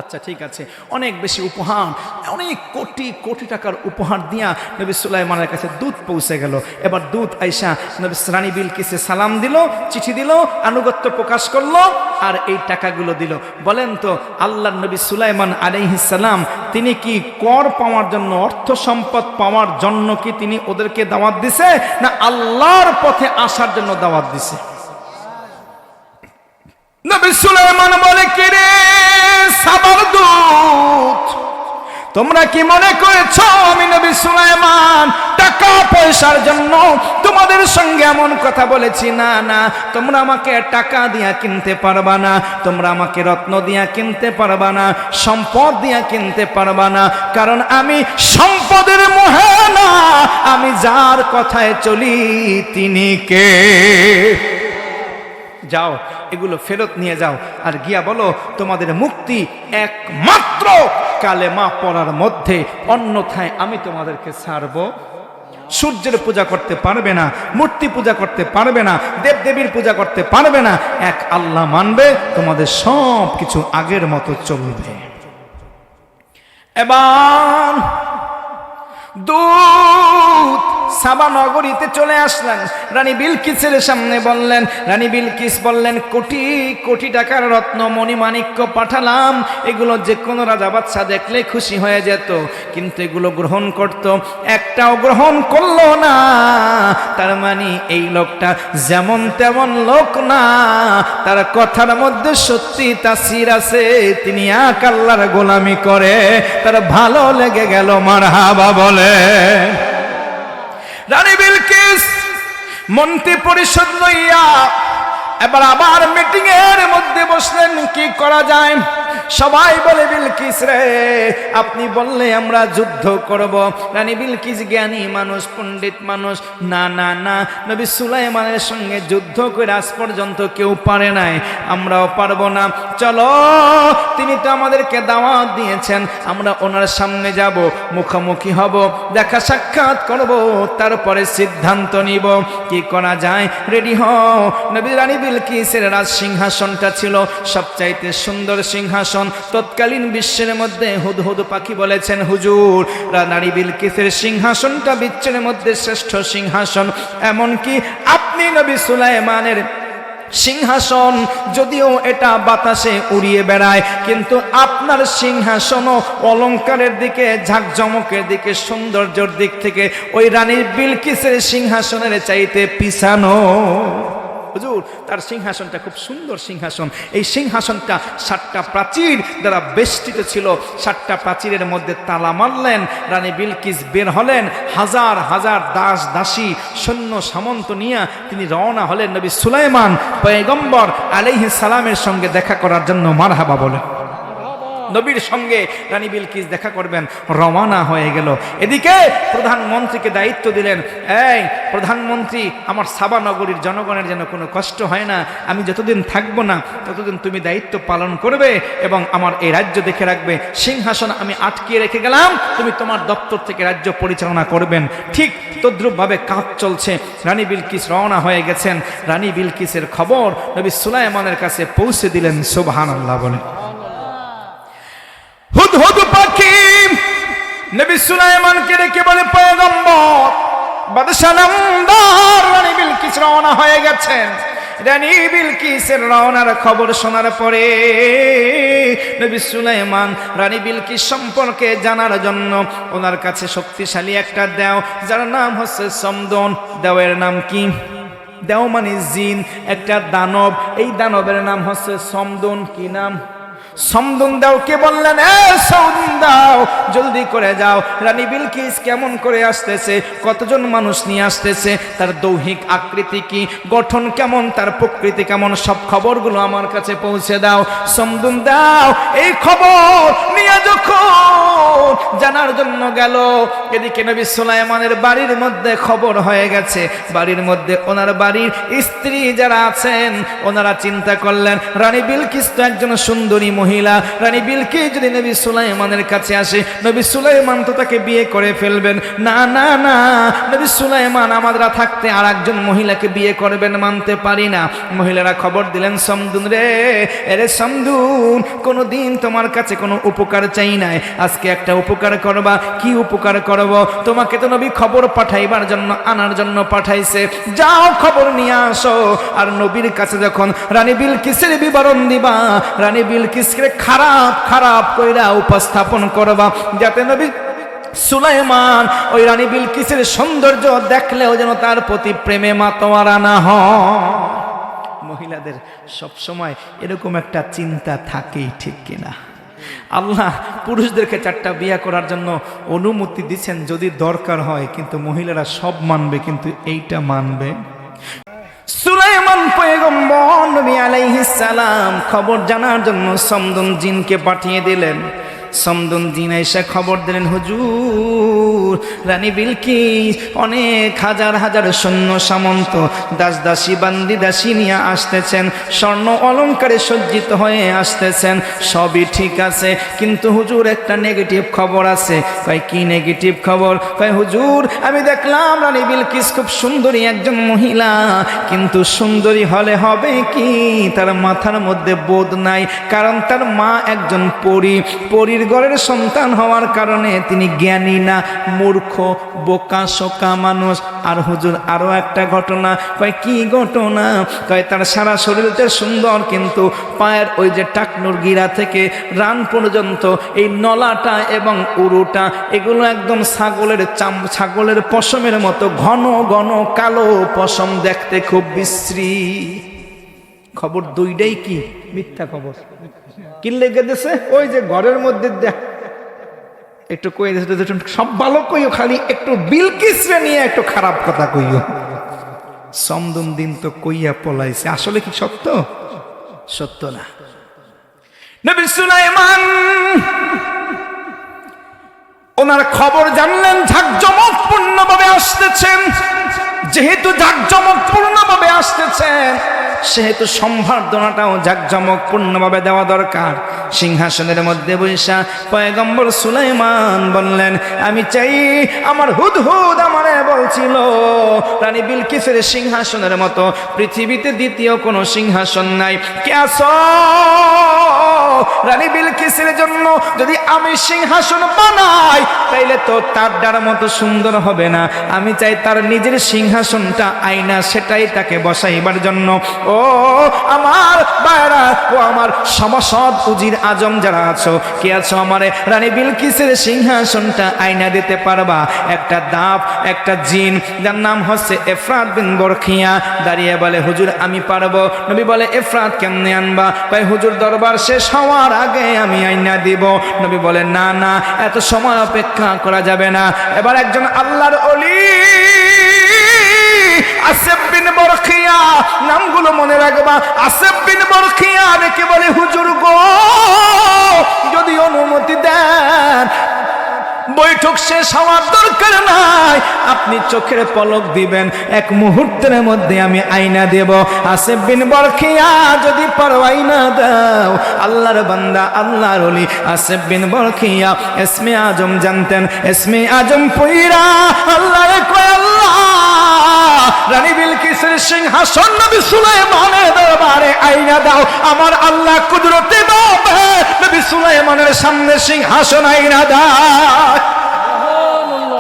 আচ্ছা ঠিক আছে, অনেক বেশি উপহার, অনেক কোটি কোটি টাকার উপহার দিয়া নবী সুলাইমানের কাছে দূত পৌঁছে গেল। এবার দূত আইসা নবী রানী বিলকিসে সালাম দিল, চিঠি দিল, আনুগত্য প্রকাশ করলো, আর এই টাকাগুলো দিল। বলেন তো, আল্লাহর নবী সুলাইমান আলাইহিস সালাম তিনি কি কর পাওয়ার জন্য, অর্থ সম্পদ পাওয়ার জন্য কি তিনি ওদেরকে দাওয়াত দিছে, না আল্লাহর পথে আসার জন্য দাওয়াত দিছে? নবী সুলাইমান বলে, কি রে সাবার দূত, তোমরা কি মনে করেছ আমি নবী সুলাইমান টাকা পয়সার জন্য তোমাদের সঙ্গে এমন কথা বলেছি? না না, তোমরা আমাকে টাকা দিয়া কিনতে পারবা না, তোমরা আমাকে রত্ন দিয়া কিনতে পারবা না, সম্পদ দিয়া কিনতে পারবা না, কারণ আমি সম্পদের মোহে না, আমি যার কথায় চলি তিনি কে। যাও, এগুলো ফেরত নিয়ে যাও, আর গিয়া বলো তোমাদের মুক্তি একমাত্র কালেমা পড়ার মধ্যে, অন্যথায় আমি তোমাদেরকে ছাড়ব। সূর্যের পূজা করতে পারবে না, মূর্তি পূজা করতে পারবে না, দেবদেবীর পূজা করতে পারবে না, এক আল্লাহ মানবে, তোমাদের সব কিছু আগের মতো চলবে। এবার দূত সাবা নগরীতে চলে আসলেন, রানী বিলকিসের সামনে বললেন। রানী বিলকিস বললেন, কোটি কোটি টাকার রত্ন মণিমাণিক্য পাঠালাম, এগুলো যে কোনো রাজা বাদশা দেখলে খুশি হয়ে যেত, কিন্তু এগুলো গ্রহণ করত, একটাও গ্রহণ করলো না। তার মানে এই লোকটা যেমন তেমন লোক না, তার কথার মধ্যে সত্যি তাসির আছে, তিনি এক আল্লাহর গোলামি করে, তার ভালো লেগে গেল, মারহাবা বলে। রানী বিলকিস মন্ত্রী পরিষদ লইয়া এবার আবার মিটিং এর মধ্যে বসলেন, কি করা যায়? সবাই বলে, বিলকিস রে, আপনি বললে আমরা যুদ্ধ করব। রানী বিলকিস জ্ঞানী মানুষ, পণ্ডিত মানুষ, না না না, নবী সুলাইমানের সঙ্গে যুদ্ধ করে আজ পর্যন্ত কেউ পারে নাই, আমরাও পারবো না। চলো, তিনি তো আমাদেরকে দাওয়াত দিয়েছেন, আমরা ওনার সামনে যাব, মুখোমুখি হব, দেখা সাক্ষাৎ করব, তারপরে সিদ্ধান্ত নিব কি করা যায়। রেডি হও। নবী রানী বিলকিসের রাজ সিংহাসনটা ছিল সবচাইতে সুন্দর সিংহাসন। তৎকালীন বিশ্বের মধ্যে হুদহুদ পাখি বলেছেন, হুজুর, রানী বিলকিসের সিংহাসনটা বিশ্বের মধ্যে শ্রেষ্ঠ সিংহাসন। এমনকি আপনি নবী সুলাইমানের সিংহাসন যদিও এটা বাতাসে উড়িয়ে বেড়ায়, কিন্তু আপনার সিংহাসনও অলংকারের দিকে, ঝাঁকজমকের দিকে, সৌন্দর্যের দিক থেকে ওই রানী বিলকিসের সিংহাসনের চাইতে পিছানো। হুজুর তার সিংহাসনটা খুব সুন্দর সিংহাসন। এই সিংহাসনটা 7টা প্রাচীর দ্বারা বেষ্টিত ছিল। 7টা প্রাচীরের মধ্যে তালা মারলেন, রানী বিলকিস বের হলেন, হাজার হাজার দাস দাসী সৈন্য সামন্ত নিয়ে তিনি রওনা হলেন নবী সুলাইমান পয়গম্বর আলাইহিস সালামের সঙ্গে দেখা করার জন্য। মারহাবা বলেন। নবীর সঙ্গে রানী বিলকিস দেখা করবেন, রওনা হয়ে গেল। এদিকে প্রধানমন্ত্রীকে দায়িত্ব দিলেন, এই প্রধানমন্ত্রী, আমার সাবা নগরীর জনগণের যেন কোনো কষ্ট হয় না, আমি যতদিন থাকবো না ততদিন তুমি দায়িত্ব পালন করবে এবং আমার এই রাজ্য দেখে রাখবে। সিংহাসন আমি আটকিয়ে রেখে গেলাম, তুমি তোমার দপ্তর থেকে রাজ্য পরিচালনা করবেন। ঠিক তদ্রুপভাবে কাজ চলছে। রানী বিলকিস রওনা হয়ে গেছেন। রানী বিলকিসের খবর নবী সুলাইমানের কাছে পৌঁছে দিলেন। সুবহানাল্লাহ বলেন। হুদহুদ পাখি নবী সুলাইমানকে ডেকে বলে, পয়গম্বর বাদশা নামদার রানী বিলকিস রওনা হয়ে গেছেন। রানী বিলকিসের রওনার খবর শোনার পরে নবী সুলাইমান রানী বিলকিস সম্পর্কে জানার জন্য ওনার কাছে শক্তিশালী একটা দেও, যার নাম হচ্ছে সমদন। দেওয়ের নাম কি? দেও মানে জিন, একটা দানব। এই দানবের নাম হচ্ছে সমদন। কি নাম? সমদন দাওকে বললেন, এ সমদন দাও, জলদি করে যাও, রানী বিলকিস কেমন করে আসতেছে, কতজন মানুষ নিয়ে আসতেছে, তার দৈহিক আকৃতি কি, গঠন কেমন, তার প্রকৃতি কেমন, সব খবরগুলো আমার কাছে পৌঁছে দাও। সমদন দাও এই খবর নিয়ে যখন জানার জন্য গেল, এদিকে নবী সুলাইমানের বাড়ির মধ্যে খবর হয়ে গেছে। বাড়ির মধ্যে ওনার বাড়ির স্ত্রী যারা আছেন ওনারা চিন্তা করলেন, রানী বিলকিস তো একজন সুন্দরী মহিলা, রানী বিলকিস যদি নবী সুলাইমানের কাছে আসে, নবী সুলাইমান তো তাকে বিয়ে করে ফেলবেন। না না না, নবী সুলাইমান আমাদের থাকতে আর একজন মহিলাকে বিয়ে করবেন, মানতে পারি না। মহিলারা খবর দিলেন, সমদুন রে, এরে সমদুন, কোনোদিন তোমার কাছে কোনো উপকার চাই নাই, আজকে একটা উপকার করবা। কি উপকার করব? তোমাকে তো নবী খবর পাঠাইবার জন্য, আনার জন্য পাঠাইছে, যাও খবর নিয়ে আসো। আর নবীর কাছে যখন রানী বিলকিসের বিবরণ দিবা, রানী বিলকিসকে খারাপ খারাপ কইরা উপস্থাপন করবা, যাতে নবী সুলাইমান ওই রানী বিলকিসের সৌন্দর্য দেখলেও যেন তার প্রতি প্রেমে মাতোয়ারা না হয়। মহিলাদের সব সময় এরকম একটা চিন্তা থাকেই, ঠিক কিনা? আল্লাহ পুরুষদেরকে 4টা বিয়ে করার জন্য অনুমতি দিচ্ছেন যদি দরকার হয়, কিন্তু মহিলারা সব মানবে, কিন্তু এইটা মানবে। সুলাইমান পয়গম্বর নবী আলাইহিস সালাম খবর জানার জন্য সমদন জিনকে পাঠিয়ে দিলেন। সমদন জিন এসে খবর দিলেন, হুজুর রানী বিলকিস অনেক হাজার হাজার সৈন্য সামন্ত, দাস দাসী বান্দি দাসী নিয়ে আসতেছেন, স্বর্ণ অলংকারে সজ্জিত হয়ে আসতেছেন, সবই ঠিক আছে, কিন্তু হুজুর একটা নেগেটিভ খবর আছে। কয় কি নেগেটিভ খবর? কয় হুজুর আমি দেখলাম রানী বিলকিস খুব সুন্দরী একজন মহিলা, কিন্তু সুন্দরী হলে হবে কি, তার মাথার মধ্যে বোধ নাই, কারণ তার মা একজন পরী, পরীর ঘরের সন্তান হওয়ার কারণে তিনি জ্ঞানী না, মূর্খ বোকা শোকা মানুষ। আর হুজুর আরো একটা ঘটনা। কয় কি ঘটনা? কয় তার সারা শরীরটা সুন্দর, কিন্তু পায়ের ওই যে টাকনুর গিরা থেকে রান পর্যন্ত এই নলাটা এবং উরুটা এগুলো একদম ছাগলের পশমের মতো ঘন ঘন কালো পশম, দেখতে খুব বিশ্রী। খবর দুইটাই কি মিথ্যা খবর। কি লেগে দিছে? ওই যে ঘরের মধ্যে একটু কই দিয়েছে, সব ভালো কইও, খালি একটু বিলকিসরে নিয়ে একটু খারাপ কথা কইও। সমদন দিন তো কইয়া পলাইছে, আসলে কি সত্য? সত্য না। নবী সুলাইমান ওনার খবর জানলেন, জাঁকজমকপূর্ণভাবে আসতেছেন। যেহেতু জাঁকজমকপূর্ণভাবে আসতেছেন, সেহেতু সম্বর্ধনাটাও জাঁকজমকপূর্ণভাবে দেওয়া দরকার। সিংহাসনের মধ্যে বৈশা পয়গম্বর সুলাইমান বললেন, আমি চাই, আমার হুদহুদ আমারে বলছিল রানী বিলকিসের সিংহাসনের মতো পৃথিবীতে দ্বিতীয় কোনো সিংহাসন নাই। কে আছো? রানী বিলকিসের জন্য যদি আমি সিংহাসন বানাই তাইলে তো তার ডার মতো সুন্দর হবে না। আমি চাই তার নিজের সিংহাসনটা আয়না, সেটাই তাকে বসাইবার জন্য। ও আমার বাইরা, ও আমার সমসদ উজির আজম যারা আছো, কে আছো আমারে রানী বিলকিসের সিংহাসনটা আয়না দিতে পারবা? একটা দাপ, একটা জিন যার নাম হচ্ছে এফরাত বিন বরখিয়া দাঁড়িয়ে বলে, হুজুর আমি পারবো। নবী বলে, এফরাত কেমনে আনবা? ভাই হুজুর দরবার শেষ হওয়ার আগে আমি আয়না দিব। নবী বলে, না না, এত সময় অপেক্ষা করা যাবে না। এবার একজন আল্লাহর ওলি আসেফ বিন বরখিয়া, নামগুলো মনে রাখবা, আসেফ বিন বরখিয়া দেখে বলে, হুজুর গো যদি অনুমতি দেন বৈঠক শেষ হওয়ার দরকার নাই, আপনি চোখের পলক দিবেন, এক মুহূর্তের মধ্যে আমি আয়না দেব। আসেফ বিন বরখিয়া যদি পারো আয়না দাও। আল্লাহর বান্দা, আল্লাহর ওলি আসেফ বিন বরখিয়া ইসমে আজম জানতেন। ইসমে আজম পইরা আল্লাহরে কয়, আল্লাহ রানী বিলকিসের সিংহাসন নবী সুলাইমানের দরবারে আয়না দাও। আমার আল্লাহ কুদরতে ভাবে নবী সুলাইমানের সামনে সিংহাসন আয়না দাও।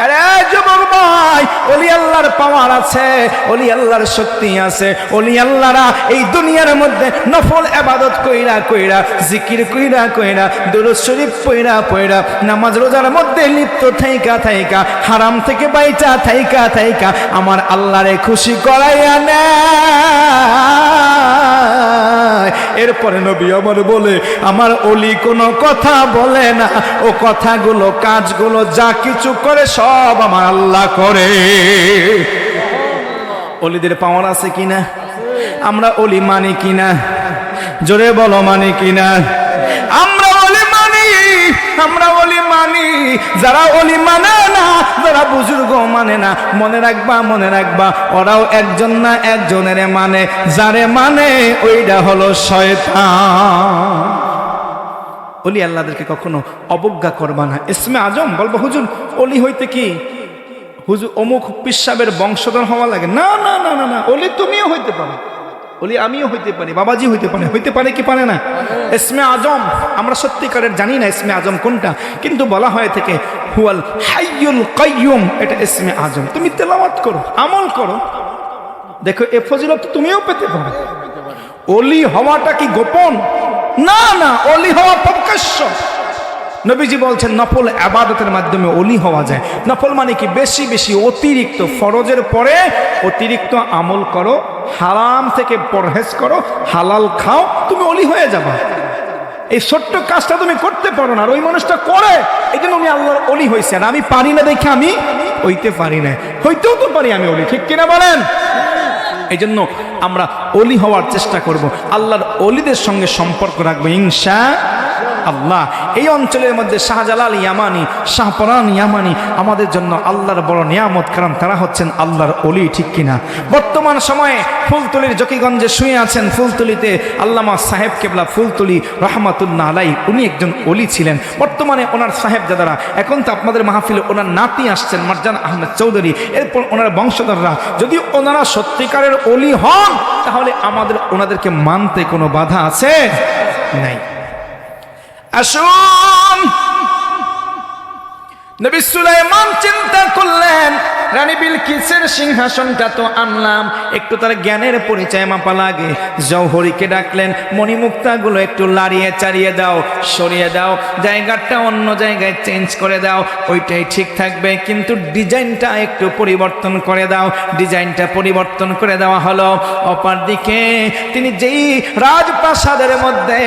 আরে যুবক ভাই, ওলি আল্লাহর পাওয়ার আছে, ওলি আল্লাহর শক্তি আছে। ওলি আল্লাহরা এই দুনিয়ার মধ্যে নফল ইবাদত কইরা কইরা, জিকির কইরা কইরা, দুরূদ শরীফ পড়া পড়া, নামাজ রোজার মধ্যে লিপ্ত থাইকা থাইকা, হারাম থেকে বাইচা থাইকা থাইকা আমার আল্লাহরে খুশি করাইয়া নেয়। এরপরে নবী আমার বলে, আমার ওলি কোনো কথা বলে না, ও কথাগুলো কাজগুলো যা কিছু করে সব আমার আল্লাহ করে। ওলিদের পাওয়ার আছে কিনা? আমরা ওলি মানি কিনা? জোরে বলো মানি কিনা? আমরা ওলি মানি, আমরা ওলি মানি। যারা ওলি মানে না, যারা বুজুর্গ মানে না, মনে রাখবা, মনে রাখবা, ওরাও একজন না একজনের মানে, যারে মানে ওইটা হলো শয়তান। ওলি আল্লাহদেরকে কখনো অবজ্ঞা করবা না। ইসমে আজম বলবো, হুজুর ওলি হইতে কি হুজুর অমুক পিসাবের বংশধর হওয়া লাগে? না না না না না, ওলি তুমিও হইতে পারো, ওলি আমিও হইতে পারি, বাবাজি হইতে পারে। হইতে পারে কি পারে না? ইসমে আজম আমরা সত্যিকারের জানি না ইসমে আজম কোনটা, কিন্তু বলা হয় থেকে হুয়াল হাইয়ুল কাইয়ুম, এটা ইসমে আজম। তুমি তেলাওয়াত করো, আমল করো, দেখো এ ফজিলত তুমিও পেতে পারো। ওলি হওয়াটা কি গোপন? না না, ওলি হওয়া প্রকাশ্য। নবীজি বলছেন নফল ইবাদতের মাধ্যমে ওলি হওয়া যায়। নফল মানে কি? বেশি বেশি অতিরিক্ত, ফরজের পরে অতিরিক্ত আমল করো, হারাম থেকে পরহেজ করো, হালাল খাও, তুমি ওলি হয়ে যাবা। এই ছোট্ট কাজটা তুমি করতে পারো না, আর ওই মানুষটা করে, এই জন্য উনি আল্লাহর ওলি হয়েছে। আর আমি পারি না দেখে আমি হইতে পারি না, হইতেও তো পারি আমি ওলি, ঠিক কিনা বলেন? এই জন্য আমরা ওলি হওয়ার চেষ্টা করব, আল্লাহর ওলিদের সঙ্গে সম্পর্ক রাখবো ইনশাআল্লাহ। এই অঞ্চলের মধ্যে শাহজালাল ইয়ামানি, শাহপরান ইয়ামানি আমাদের জন্য আল্লাহর বড় নিয়ামত, কারণ তারা হচ্ছেন আল্লাহর ওলি, ঠিক কিনা? বর্তমান সময়ে ফুলতলির জকিগঞ্জে শুয়ে আছেন, ফুলতলিতে আল্লামা সাহেব কেবলা ফুলতলি রহমাতুল্লাহ আলাই, উনি একজন ওলি ছিলেন। বর্তমানে ওনার সাহেবজাদারা, এখন তো আপনাদের মাহফিলে ওনার নাতি আসছেন মারজান আহমেদ চৌধুরী, এরপর ওনার বংশধররা। যদি ওনারা সত্যিকারের ওলি হন, তাহলে আমাদের ওনাদেরকে মানতে কোনো বাধা আছে? নাই। আসুন, নবী সুলাইমান চিন্তা করলেন, রানী বিলকিসের সিংহাসনটা তো আনলাম, একটু তার জ্ঞানের পরিচয় মাপা লাগে। জওহরীকে ডাকলেন, মণিমুক্তাগুলো একটু লাড়িয়ে চাড়িয়ে দাও, সরিয়ে দাও, জায়গাটা অন্য জায়গায় চেঞ্জ করে দাও, ওইটাই ঠিক থাকবে, কিন্তু ডিজাইনটা একটু পরিবর্তন করে দাও। ডিজাইনটা পরিবর্তন করে দেওয়া হলো। অপর দিকে তিনি যেই রাজপ্রাসাদের মধ্যে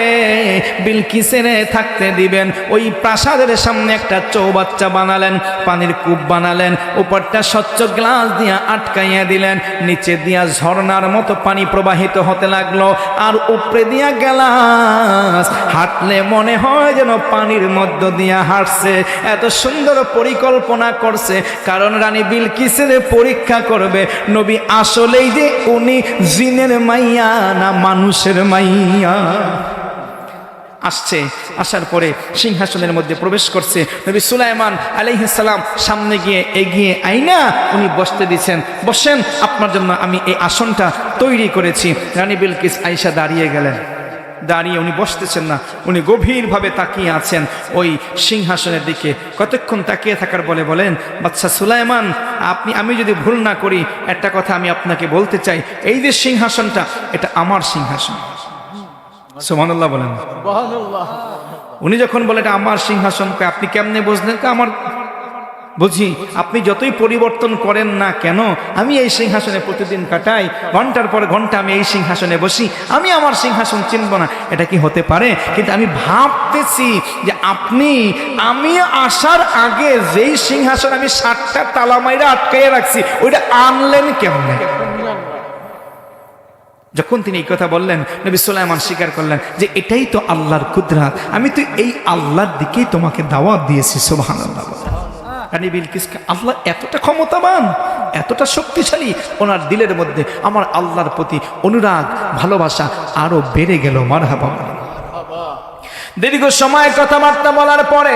বিলকিসের থাকতে দিবেন, ওই প্রাসাদের সামনে একটা চৌবাচ্চা বানালেন, পানির কূপ বানালেন, উপরটা স্বচ্ছ গ্লাস দিয়া আটকাইয়া দিলেন, নিচে দিয়া ঝর্ণার মতো পানি প্রবাহিত হতে লাগলো, আর উপরে দিয়া গ্লাস, হাঁটলে মনে হয় যেন পানির মধ্য দিয়া হাঁটছে। এত সুন্দর পরিকল্পনা করছে, কারণ রানী বিলকিসের পরীক্ষা করবে নবী আসলেই যে উনি জিনের মাইয়া না মানুষের মাইয়া। আসছে, আসার পরে সিংহাসনের মধ্যে প্রবেশ করছে। নবী সুলাইমান আলাইহিস সালাম সামনে গিয়ে এগিয়ে আইনা উনি বসতে দিয়েছেন, বসেন, আপনার জন্য আমি এই আসনটা তৈরি করেছি। রানী বিলকিস আয়েশা দাঁড়িয়ে গেলেন। দাঁড়িয়ে, উনি বসতেছেন না, উনি গভীরভাবে তাকিয়ে আছেন ওই সিংহাসনের দিকে। কতক্ষণ তাকিয়ে থাকার বলে বলেন, বাদশা সুলাইমান, আমি যদি ভুল না করি একটা কথা আমি আপনাকে বলতে চাই, এই যে সিংহাসনটা এটা আমার সিংহাসন। সুবহানাল্লাহ বলেন। উনি যখন বলে এটা আমার সিংহাসন, আপনি কেমনে বুঝলেন? আমার বুঝি, আপনি যতই পরিবর্তন করেন না কেন, আমি এই সিংহাসনে প্রতিদিন কাটাই, ঘন্টার পর ঘন্টা আমি এই সিংহাসনে বসি, আমি আমার সিংহাসন চিনব না, এটা কি হতে পারে? কিন্তু আমি ভাবতেছি যে আমি আসার আগে যেই সিংহাসন আমি 7টা তালা মাইরা আটকাইয়া রাখছি, ওইটা আনলেন কেমনে? যখন তিনি এই কথা বললেন, নবী সুলাইমান স্বীকার করলেন যে এটাই তো আল্লাহর কুদরত, আমি তো এই আল্লাহর দিকেই তোমাকে দাওয়াত দিয়েছি। সুবহানাল্লাহ। রানী বিলকিসকে আল্লাহ এতটা ক্ষমতাবান, এতটা শক্তিশালী, ওনার দিলের মধ্যে আমার আল্লাহর প্রতি অনুরাগ, ভালোবাসা আরো বেড়ে গেল। মারহাবা। দীর্ঘ সময় কথাবার্তা বলার পরে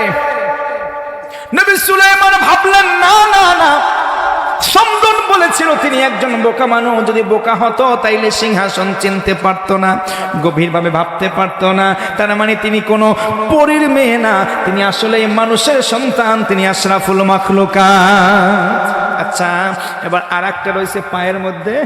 নবী সুলাইমান ভাবলেন, না না না, সমদন বলেছিল তিনি একজন বোকা মানুষ, যদি বোকা হতো তাইলে সিংহাসন চিনতে পারতো না, গভীরভাবে ভাবতে পারতো না। তার মানে তিনি কোনো পরীর মেয়ে না, তিনি আসলে মানুষের সন্তান, তিনি আশরাফুল মাখলুকাত। আচ্ছা, এবার আরেকটা রয়েছে পায়ের মধ্যে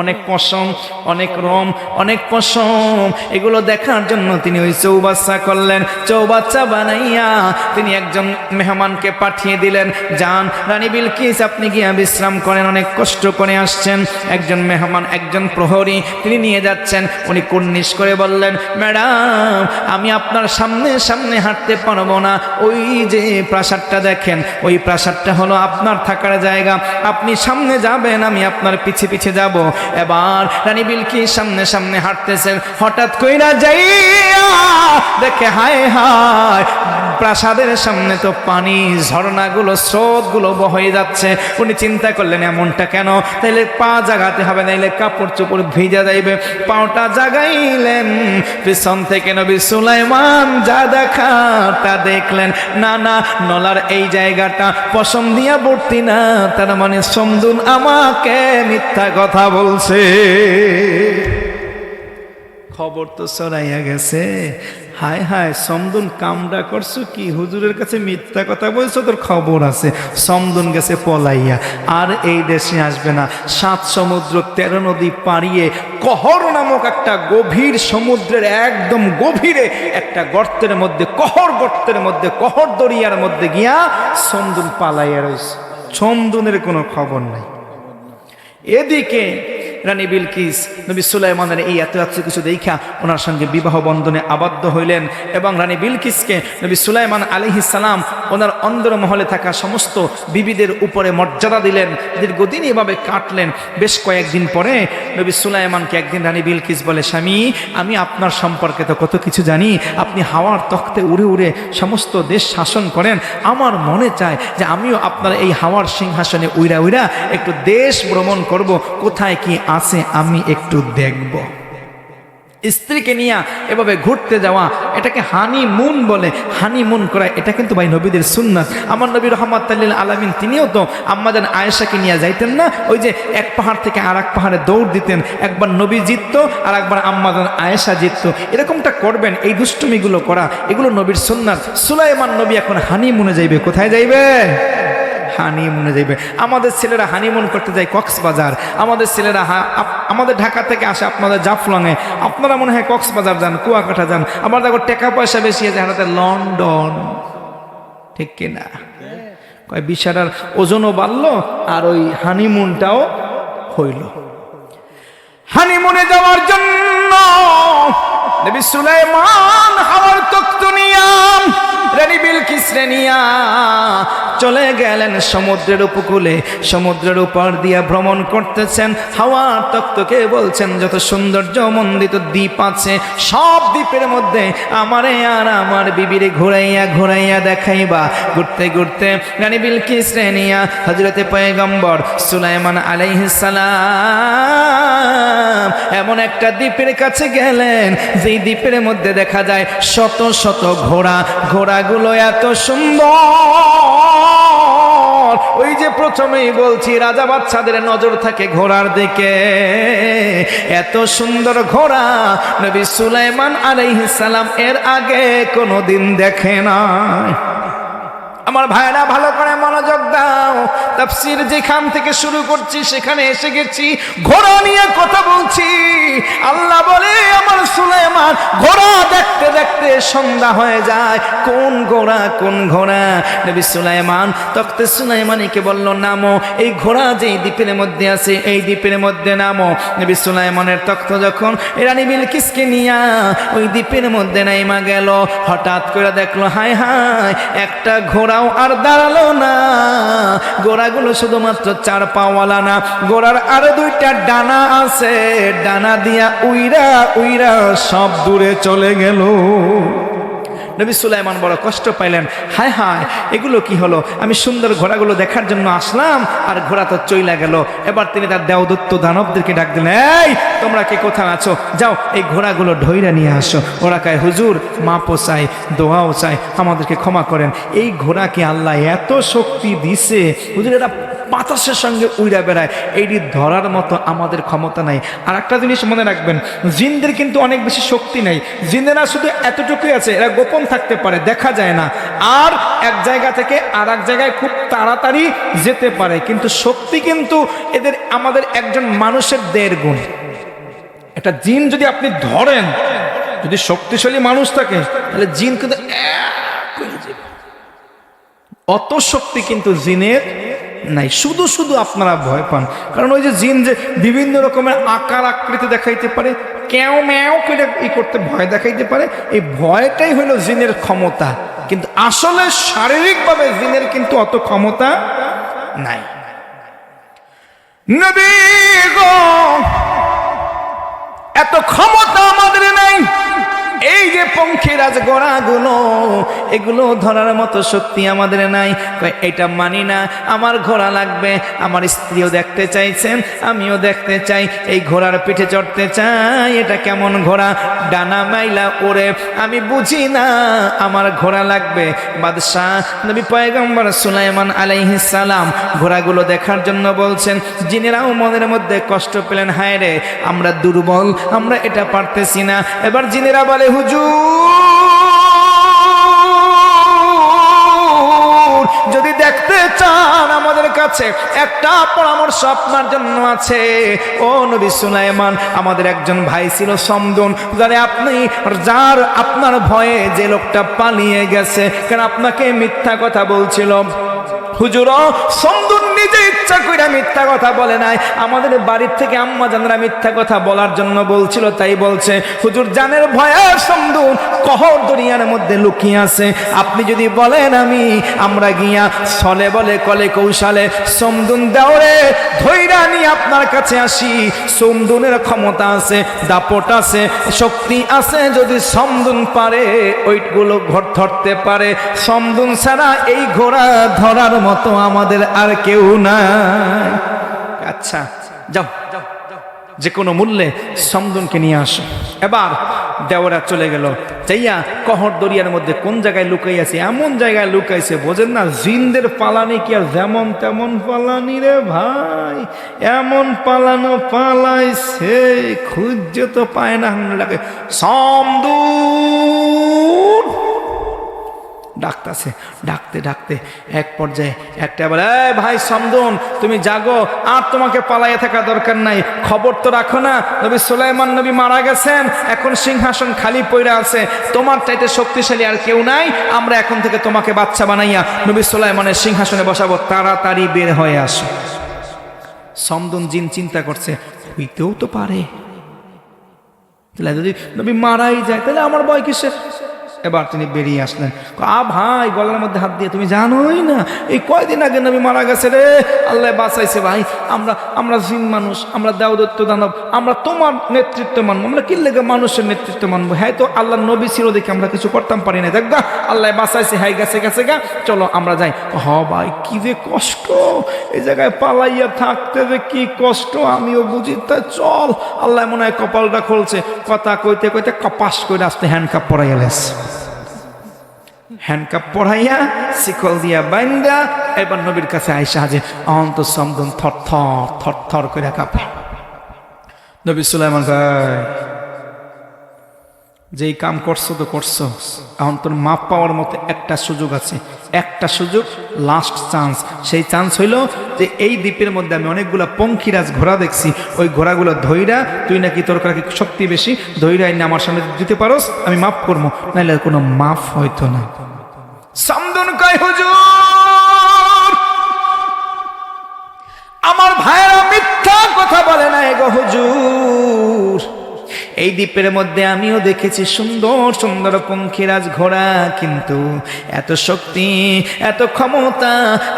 অনেক পশম, অনেক রোম, অনেক পশম, এগুলো দেখার জন্য তিনি ওই চৌবাচ্চা করলেন। চৌবাচ্চা বানাইয়া তিনি একজন মেহমানকে পাঠিয়ে দিলেন, যান রানী বিলকিস আপনি গিয়া বিশ্রাম করেন, অনেক কষ্ট করে আসছেন। একজন মেহমান, একজন প্রহরী তিনি নিয়ে যাচ্ছেন। উনি কুর্নিশ করে বললেন, ম্যাডাম আমি আপনার সামনে সামনে হাঁটতে পারবো না, ওই যে প্রাসাদটা দেখেন, ওই প্রাসাদটা হলো আপনার থাকার জায়গা, আপনি সামনে যাবেন, আমি আপনার পিছে পিছে যাব। এবার রানী বিলকিস সামনে সামনে হাঁটতেছেন, হঠাৎ কইরা যাইয়া দেখে হায় হায় প্রাসাদের সামনে তো পানি, ঝর্ণাগুলো, স্রোতগুলো বয়ে যাচ্ছে। উনি চিন্তা করলেন এমনটা কেন, তাইলে পা জাগাতে হবে, নাইলে কাপড় চোপড় ভিজা যাইবে। পাওটা জাগাইলেন, পিছন থেকে নবী সুলাইমান যা দেখা তা দেখলেন, না না, নলার এই জায়গাটা পশম দিয়া ভর্তি না, তার মানে সমদুন আমাকে মিথ্যা কথা বলছে। খবর তো ছড়াইয়া গেছে, হায় হায় সমদুন কামড়া করছো কি, হুজুরের কাছে মিথ্যা কথা বলছো, তোর খবর আছে। সমদুন গেছে পলাইয়া, আর এই দেশে আসবে না। 7 সমুদ্র 13 নদী পাড়িয়ে কহর নামক একটা গভীর সমুদ্রের একদম গভীরে একটা গর্তের মধ্যে, কহর গর্তের মধ্যে, কহর দরিয়ার মধ্যে গিয়া সমদুন পালাইয়া রয়েছে। সমদুনের কোনো খবর নাই। এদিকে রানী বিলকিস নবী সুলাইমানের এই এত এত কিছু দেখা ওনার সঙ্গে বিবাহ বন্ধনে আবদ্ধ হইলেন, এবং রানী বিলকিসকে নবী সুলাইমান আলাইহিস সালাম ওনার অন্দরমহলে থাকা সমস্ত বিবিদের উপরে মর্যাদা দিলেন। দীর্ঘদিন এভাবে কাটলেন। বেশ কয়েকদিন পরে নবী সুলাইমানকে একদিন রানী বিলকিস বলে, স্বামী আমি আপনার সম্পর্কে তো কত কিছু জানি, আপনি হাওয়ার তখ্তে উড়ে উড়ে সমস্ত দেশ শাসন করেন, আমার মনে চায় যে আমিও আপনার এই হাওয়ার সিংহাসনে উইরা উইরা একটু দেশ ভ্রমণ করব, কোথায় কি আছে আমি একটু দেখব। স্ত্রীকে নিয়ে এভাবে ঘুরতে যাওয়া, এটাকে হানিমুন বলে। হানিমুন করা এটা কিন্তু ভাই নবীদের সুন্নাত। আমার নবী রাহমাতুল লিল আলামিন তিনিও তো আম্মাজান আয়েশাকে নিয়ে যাইতেন না, ওই যে এক পাহাড় থেকে আর এক পাহাড়ে দৌড় দিতেন, একবার নবী জিততো আর একবার আম্মাজান আয়েশা জিততো, এরকমটা করবেন। এই দুষ্টুমিগুলো করা এগুলো নবীর সুন্নাত। সুলাইমান নবী এখন হানিমুনে যাইবে। কোথায় যাইবে? হানিমুনে যাইবে। আমাদের ছেলেরা হানিমুন করতে যায় কক্সবাজার, আমাদের ছেলেরা আমাদের ঢাকা থেকে আসে আপনাদের জাফলংয়ে, আপনারা মনে হয় কক্সবাজার যান, কুয়াকাটা যান, আবার দেখো টাকা পয়সা বেশি আছে হারাতে লন্ডন, ঠিক কিনা? কয় বিশারার ওজনও বাড়লো আর ওই হানিমুনটাও হইল। হানিমুনে যাওয়ার জন্য নবী সুলাইমান হাওয়ার তখ্ত নিয়া রানী বিলকিস নিয়া চলে গেলেন সমুদ্রের উপকূলে। সমুদ্রের উপর দিয়া ভ্রমণ করতেছেন, হাওয়ার তখ্তকে বলছেন যত সৌন্দর্য মণ্ডিত দ্বীপ আছে সব দ্বীপের মধ্যে আমারে আর আমার বিবিরে ঘুরাইয়া ঘুরাইয়া দেখাইবা। ঘুরতে ঘুরতে রানী বিলকিস নিয়া হযরতে পয়গম্বর সুলাইমান আলাইহিস সালাম এমন একটা দ্বীপের কাছে গেলেন যেই দ্বীপের মধ্যে দেখা যায় শত শত ঘোড়া। ঘোড়াগুলো এত সুন্দর, ওই যে প্রথমেই বলছি রাজা বাদশাদের নজর থাকে ঘোড়ার দিকে। এত সুন্দর ঘোড়া নবী সুলাইমান আলাইহিস সালাম এর আগে কোনোদিন দেখে নাই। আমার ভাইরা ভালো করে মনোযোগ দাও, তাফসীর যেখান থেকে শুরু করছি সেখানে এসে গেছি, ঘোড়া নিয়ে কথা বলছি। আল্লাহ বলে আমার সুলাইমান ঘোড়া দেখতে দেখতে সন্ধ্যা হয়ে যায়। কোন ঘোড়া কোন ঘোড়া? নবী সুলাইমান তখতে সুলাইমানীকে বলল নামো, এই ঘোড়া যেই দ্বীপের মধ্যে আছে এই দ্বীপের মধ্যে নামো। নবী সুলাইমানের তখ্ত যখন রানী বিলকিসকে নিয়া ওই দ্বীপের মধ্যে নাইমা গেল, হঠাৎ করে দেখলো হায় হায় একটা ঘোড়াও আর দাঁড়ালো না। ঘোড়াগুলো শুধুমাত্র 4 পাওয়ালা না, ঘোড়ার আরো 2টা ডানা আছে, ডানা দিয়া উইরা উইরা সব দূরে চলে গেল। নবী সুলাইমান বড় কষ্ট পাইলেন, হায় হায় এগুলো কি হলো? আমি সুন্দর ঘোড়াগুলো দেখার জন্য আসলাম আর ঘোড়া তো চইলা গেল। এবার তিনি তার দেওদত্ত দানবদেরকে ডাক দিলেন, এই তোমরা কে কোথায় আছো, যাও এই ঘোড়াগুলো ঢইরা নিয়ে আসো। ওরা কয় হুজুর মাপও চাই দোয়াও চাই, আমাদেরকে ক্ষমা করেন। এই ঘোড়াকে আল্লাহ এত শক্তি দিছে হুজুর, এটা বাতাসের সঙ্গে উড়া বেড়ায়, এইটি ধরার মতো আমাদের ক্ষমতা নাই। আর একটা জিনিস মনে রাখবেন, জিনদের কিন্তু অনেক বেশি শক্তি নাই। জিনেরা শুধু এতটুকুই আছে, এরা গোপন থাকতে পারে, দেখা যায় না, আর এক জায়গা থেকে আর এক জায়গায় খুব তাড়াতাড়ি যেতে পারে, কিন্তু শক্তি কিন্তু এদের আমাদের একজন মানুষের 1.5 গুণ। একটা জিন যদি আপনি ধরেন, যদি শক্তিশালী মানুষ থাকে তাহলে জিন কিন্তু অত শক্তি কিন্তু জিনের নাই। শুধু শুধু আপনারা ভয় পান, কারণ ওই যে জিন যে বিভিন্ন রকমের আকার আকৃতি দেখাইতে পারে, ক্যাও ম্যাও করে ই করতে ভয় দেখাইতে পারে, এই ভয়টাই হলো জিনের ক্ষমতা। কিন্তু আসলে শারীরিকভাবে জিনের কিন্তু অত ক্ষমতা নাই। নবী গো, এত ক্ষমতা আমাদের নাই। এই যে পঙ্খিরাজ ঘোড়াগুলো, এগুলো ধরার মতো শক্তি আমাদের নাই। এটা মানি না, আমার ঘোড়া লাগবে। আমার স্ত্রীও দেখতে চাইছেন, আমিও দেখতে চাই, এই ঘোড়ার পিঠে চড়তে চাই। এটা কেমন ঘোড়া, ডানা মাইলা ওরে, আমি বুঝি না, আমার ঘোড়া লাগবে। বাদশাহ নবী পয়গম্বর সুলাইমান আলাইহিস সালাম ঘোড়াগুলো দেখার জন্য বলছেন। জিনেরাও মনের মধ্যে কষ্ট পেলেন, হায় রে আমরা দুর্বল, আমরা এটা পারতেছি না। এবার জিনেরা বলে হুজুর যদি দেখতে চান আমাদের কাছে একটা পরামর্শ আপনার জন্য আছে। ও নবী সুলাইমান, আমাদের একজন ভাই ছিল সমদন, যার আপনার ভয়ে যে লোকটা পালিয়ে গেছে, কারণ আপনাকে মিথ্যা কথা বলছিল। হুজুর সমদন নিজে ইচ্ছা কইরা মিথ্যা কথা বলে নাই, আমাদের বাড়ির থেকে আম্মা জানরা মিথ্যা কথা বলার জন্য বলছিল, তাই বলছে। হুজুর জানের ভয়ে সমদন কহর দরিয়ার মধ্যে লুকিয়ে আছে, আপনি যদি বলেন আমরা গিয়া ছলে বলে কলে কৌশলে সমদন দেওরে ধৈরা নিয়ে আপনার কাছে আসি। সমদনের ক্ষমতা আছে, দাপট আছে, শক্তি আছে, যদি সমদন পারে ওইগুলো ঘর ধরতে পারে। সমদন ছাড়া এই ঘোড়া ধরার মতো আমাদের আর কেউ নাই। আচ্ছা যাও, যে কোনো মূল্যে সমদনকে নিয়ে আসো। এবার দেওরা চলে গেল, যাইয়া কহর দরিয়ার মধ্যে কোন জায়গায় লুকাইয়াছে, এমন জায়গায় লুকাইছে বোঝেন না, জিনদের পালানি কি আর যেমন তেমন পালানি রে ভাই, এমন পালানো পালাইছে খুঁজে তো পায় না। লাগে সমদন ডাকতেছে, ডাকতে ডাকতে এক পর্যায়ে একটা বলে, এই ভাই সমদন তুমি জাগো, আর তোমাকে পালাইয়া থাকা দরকার নাই, খবর তো রাখো না নবী সুলাইমান নবী মারা গেছেন, এখন সিংহাসন খালি পড়ে আছে, তোমার চাইতে শক্তিশালী আর কেউ নাই, আমরা এখন থেকে তোমাকে বাচ্চা বানাইয়া নবী সুলাইমানের সিংহাসনে বসাবো, তাড়াতাড়ি বের হয়ে আসো। সমদন জিন চিন্তা করছে, হইতেও তো পারে, তাহলে যদি নবী মারাই যায় তাহলে আমার ভয় কিসের। এবার তিনি বেরিয়ে আসলেন, ভাই গলার মধ্যে হাত দিয়ে, তুমি জানোই না এই কয়দিন আগে নবী মারা গেছে রে, আল্লাহ বাঁচাইছে ভাই, আমরা জিন মানুষ, আমরা দেওদত্ত দানব, আমরা তোমার নেতৃত্ব মানবো, আমরা কি লেগে মানুষের নেতৃত্ব মানবো, হ্যাঁ তো আল্লাহ নবী ছিল দেখে আমরা কিছু করতাম পারি না, দেখবা আল্লাহ বাঁচাইছে, হ্যাঁ গেছে গেছে গা, চলো আমরা যাই। ভাই কি যে কষ্ট, এই জায়গায় পালাইয়া থাকতে যে কি কষ্ট আমিও বুঝি, তাই চল। আল্লাহ মনে হয় কপালটা খুলছে, কথা কইতে কইতে কপাস করে আসতে হ্যান্ডকাপ পরাইয়া লেছে, হ্যান্ডকাপ পড়াইয়া শিকল দিয়া বাইন্দা এবার নবীর কাছে আয়েশা হাজির, অন্ত সমদন থর থর থর থর করে কাঁপে। নবী সুলাইমান কয়, যেই কাম করছো তো করছো, এখন তোর মাপ পাওয়ার মতো একটা সুযোগ আছে, একটা সুযোগ, লাস্ট চান্স। সেই চান্স হইল যে এই দ্বীপের মধ্যে আমি অনেকগুলা পঙ্খিরাজ ঘোড়া দেখছি, ওই ঘোড়াগুলো ধইরা, তুই নাকি তোর কাছে শক্তি বেশি, ধইরা এনে আমার সামনে দিতে পারোস, আমি মাফ করবো, নাইলে কোনো মাফ হইতো না। সামদুন কয়, হুজুর আমার ভাইয়েরা মিথ্যা কথা বলে না গো হুজুর, এই দ্বীপের মধ্যে আমিও দেখেছি সুন্দর সুন্দর পঙ্খিরাজ ঘোড়া, কিন্তু এত শক্তি এত ক্ষমতা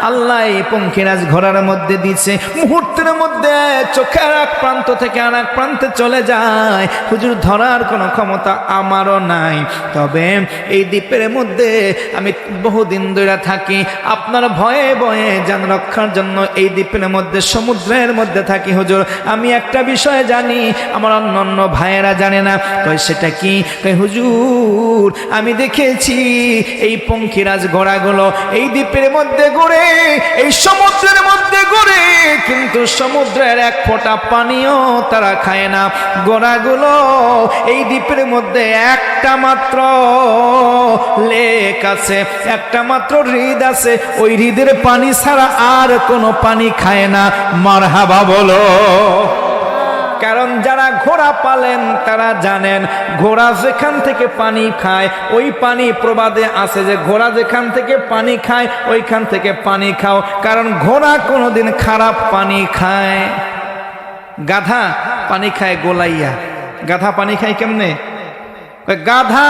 আল্লাহ এই পঙ্খিরাজ ঘোড়ার মধ্যে দিচ্ছে, মুহূর্তের মধ্যে চোখের এক প্রান্ত থেকে আর এক প্রান্তে চলে যায়, হুজুর ধরার কোনো ক্ষমতা আমারও নাই। তবে এই দ্বীপের মধ্যে আমি বহুদিন ধরে থাকি, আপনার ভয়ে ভয়ে জান রক্ষার জন্য এই দ্বীপের মধ্যে সমুদ্রের মধ্যে থাকি হুজুর। আমি একটা বিষয় জানি, আমার অন্য ভাইয়েরা জানে না। কয় সেটা কি? কয় হুজুর আমি দেখেছি এই পঙ্খিরাজ ঘোড়াগুলো এই দ্বীপের মধ্যে ঘুরে, এই সমুদ্রের মধ্যে ঘুরে, কিন্তু সমুদ্রের এক ফোঁটা পানিও তারা খায় না। ঘোড়াগুলো এই দ্বীপের মধ্যে একটা মাত্র লেক আছে, একটা মাত্র হ্রদ আছে, ওই হ্রদের পানি ছাড়া আর কোনো পানি খায় না। মারহাবা বলো। কারণ যারা ঘোড়া পালেন তারা জানেন, ঘোড়া যেখান থেকে পানি খায় ওই পানি প্রবাদে আছে যে ঘোড়া যেখান থেকে পানি খায় ওইখান থেকে পানি খাও, কারণ ঘোড়া কোনোদিন খারাপ পানি খায়। গাধা পানি খায় গোলাইয়া। গাধা পানি খায় কেমনে? গাধা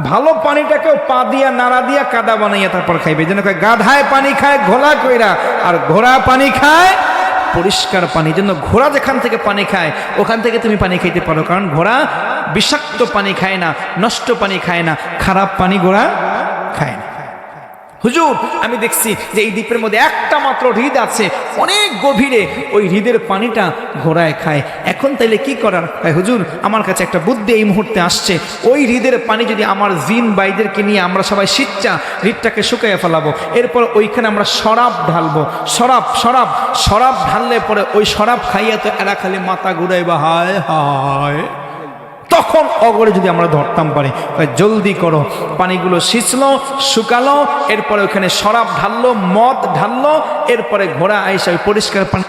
ভালো পানিটাকেও পা দিয়া নাড়া দিয়া কাদা বানাইয়া তারপর খাইবে। যেন গাধায় পানি খায় ঘোলা কইরা, আর ঘোড়া পানি খায় পরিষ্কার পানি। জন্য ঘোড়া যেখান থেকে পানি খায় ওখান থেকে তুমি পানি খাইতে পারো, কারণ ঘোড়া বিষাক্ত পানি খায় না, নষ্ট পানি খায় না, খারাপ পানি ঘোড়া খায় না। হুজুর আমি দেখছি যে এই দ্বীপের মধ্যে একটা মাত্র হ্রদ আছে, অনেক গভীরে, ওই হ্রদের পানিটা ঘোড়ায় খায়। এখন তাইলে কি করার? হুজুর আমার কাছে একটা বুদ্ধি এই মুহূর্তে আসছে, ওই হ্রদের পানি যদি আমার জিন বাইদেরকে নিয়ে আমরা সবাই শিচ্চা হ্রদটাকে শুকাইয়া ফেলাবো, এরপর ওইখানে আমরা শরাব ঢালবো, শরাব ঢাললে পরে ওই শরাব খাইয়া তো এরা খালি মাথা ঘুরাইবা, হায় হায়। তখন অগরে যদি আমরা ধরতাম পারি। জলদি করো, পানিগুলো সিঁচলো, শুকালো, এরপরে ওখানে শরাব ঢাললো, মদ ঢাললো, এরপরে ঘোড়া আইসা ওই পরিষ্কার পানি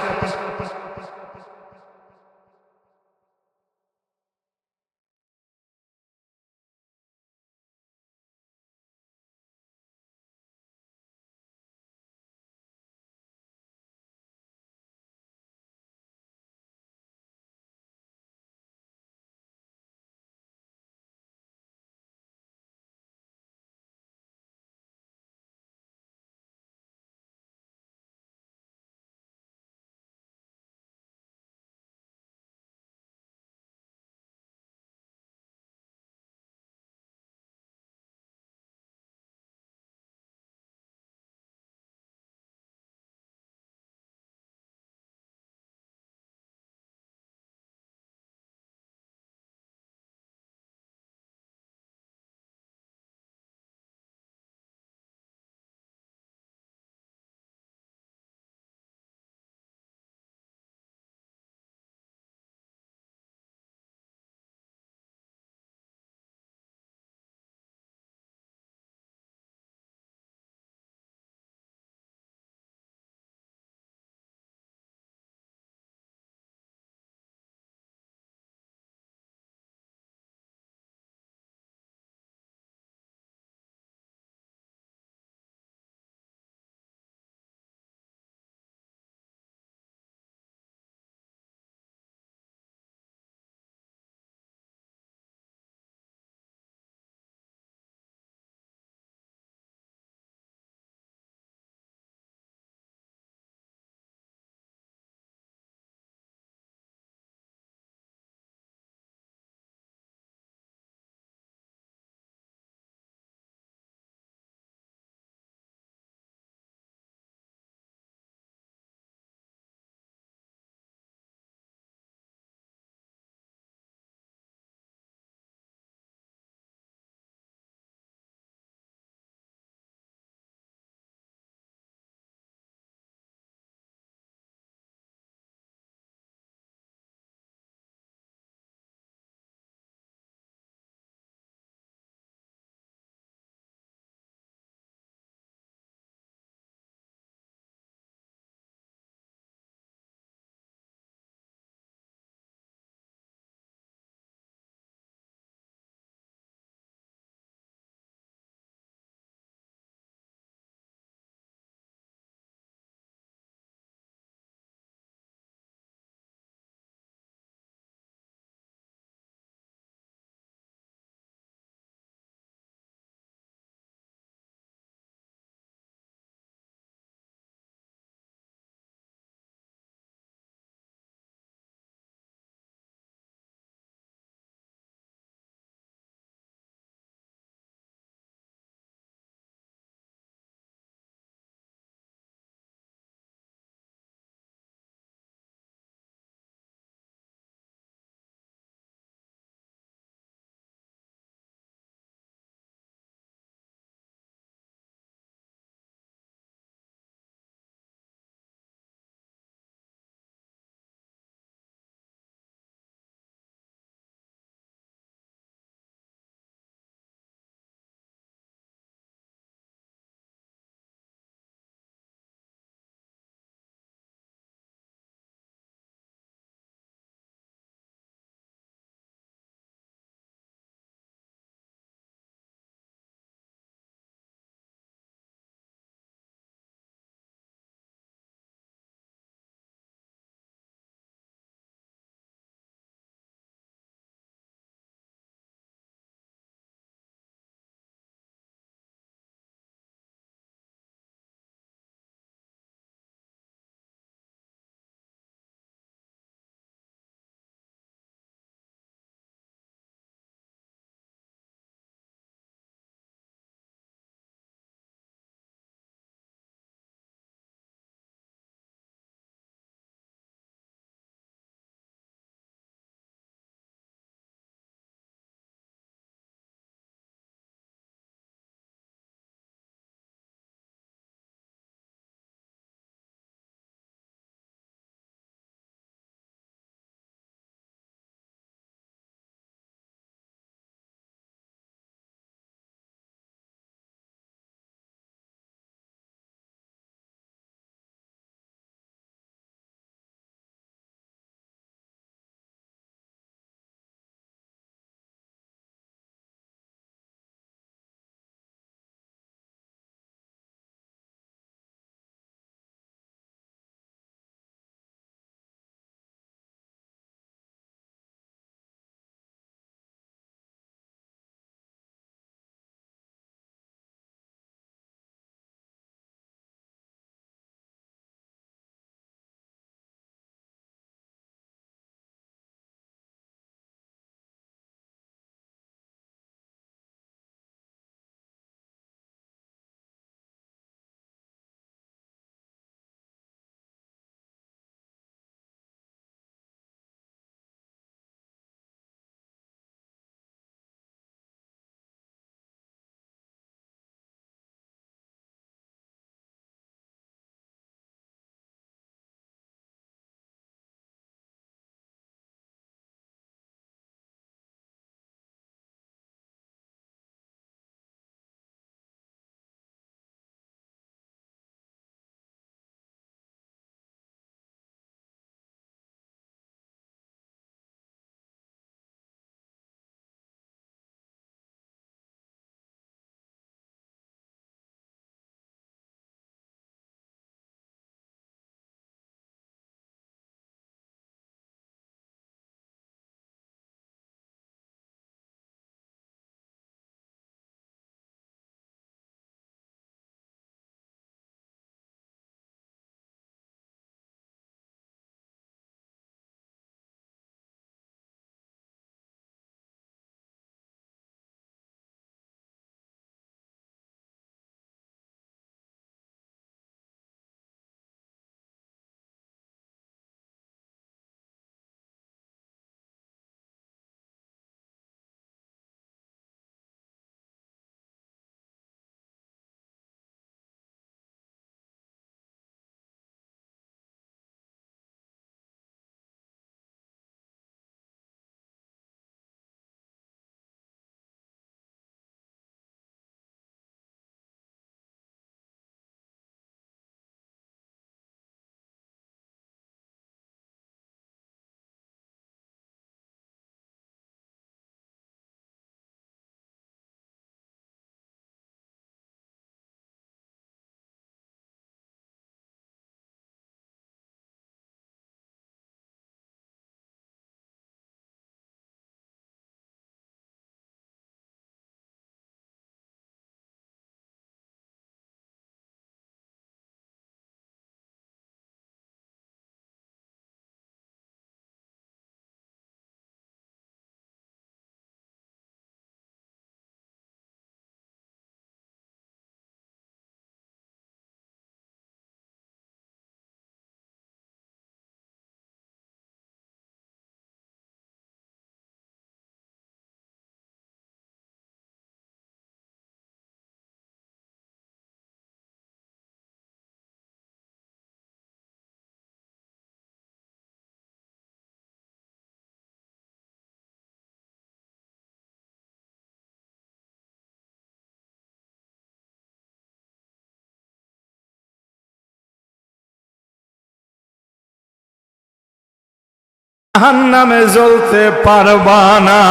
জাহান্নামে জ্বলতে পারবা না,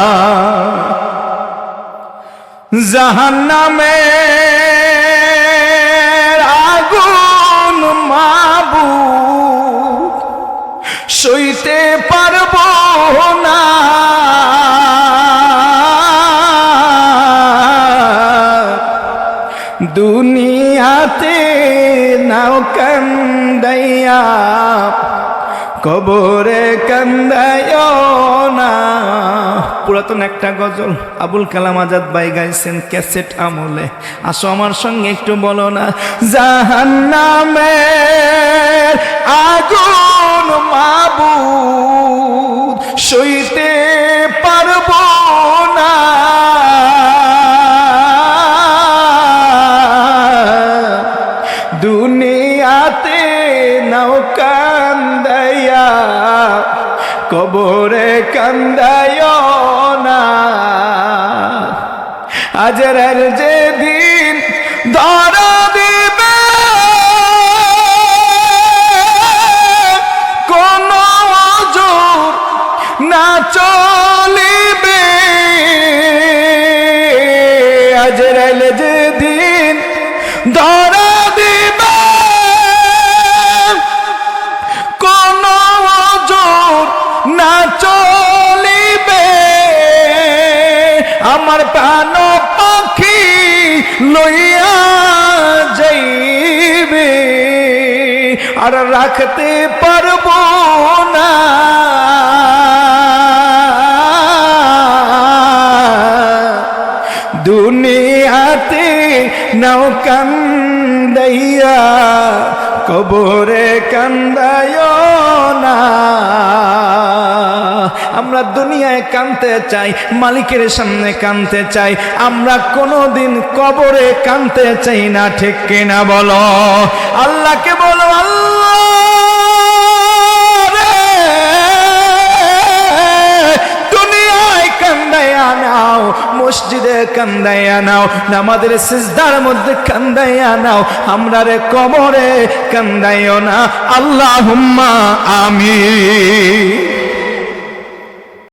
জাহান্নামের আগুন মাবুদ সইতে পারবো না। দুনিয়াতে নাও কান্দাইয়া, কবরে কান্দায়ও না। পুরাতন একটা গজল আবুল কালাম আজাদ ভাই গাইছেন ক্যাসেট আমলে। আসো আমার সঙ্গে একটু বলো না, জাহান্নামের আগুন মাবুদ সইতে পারবো না। দুনিয়াতে নাও কান্দাইয়া, কবরে কান্দায়ও না। আজরাইল যেদিন ধরা দিবে, কোন ওজর না চলিবে। আজরাইল যেদিন ধরা দিবে, কোন ওজর না চলিবে। আমার প্রাণ পাখি লইয়া যাইবে, আর রাখতে পারবো না। দুনিয়াতে নাও কান্দাইয়া, কবরে কান্দায়ও না। আমরা দুনিয়ায় কাঁদতে চাই, মালিকের সামনে কাঁদতে চাই, আমরা কোনোদিন কবরে কাঁদতে চাই না, ঠিক কিনা বলো? আল্লাহকে বলো, আল্লাহ দুনিয়ায় কান্দাইয়া নাও, মসজিদে কান্দাইয়া নাও, নামাজের সিজদার মধ্যে কান্দাইয়া নাও, আমরা রে কবরে কান্দাইও না। আল্লাহুম্মা আমিন।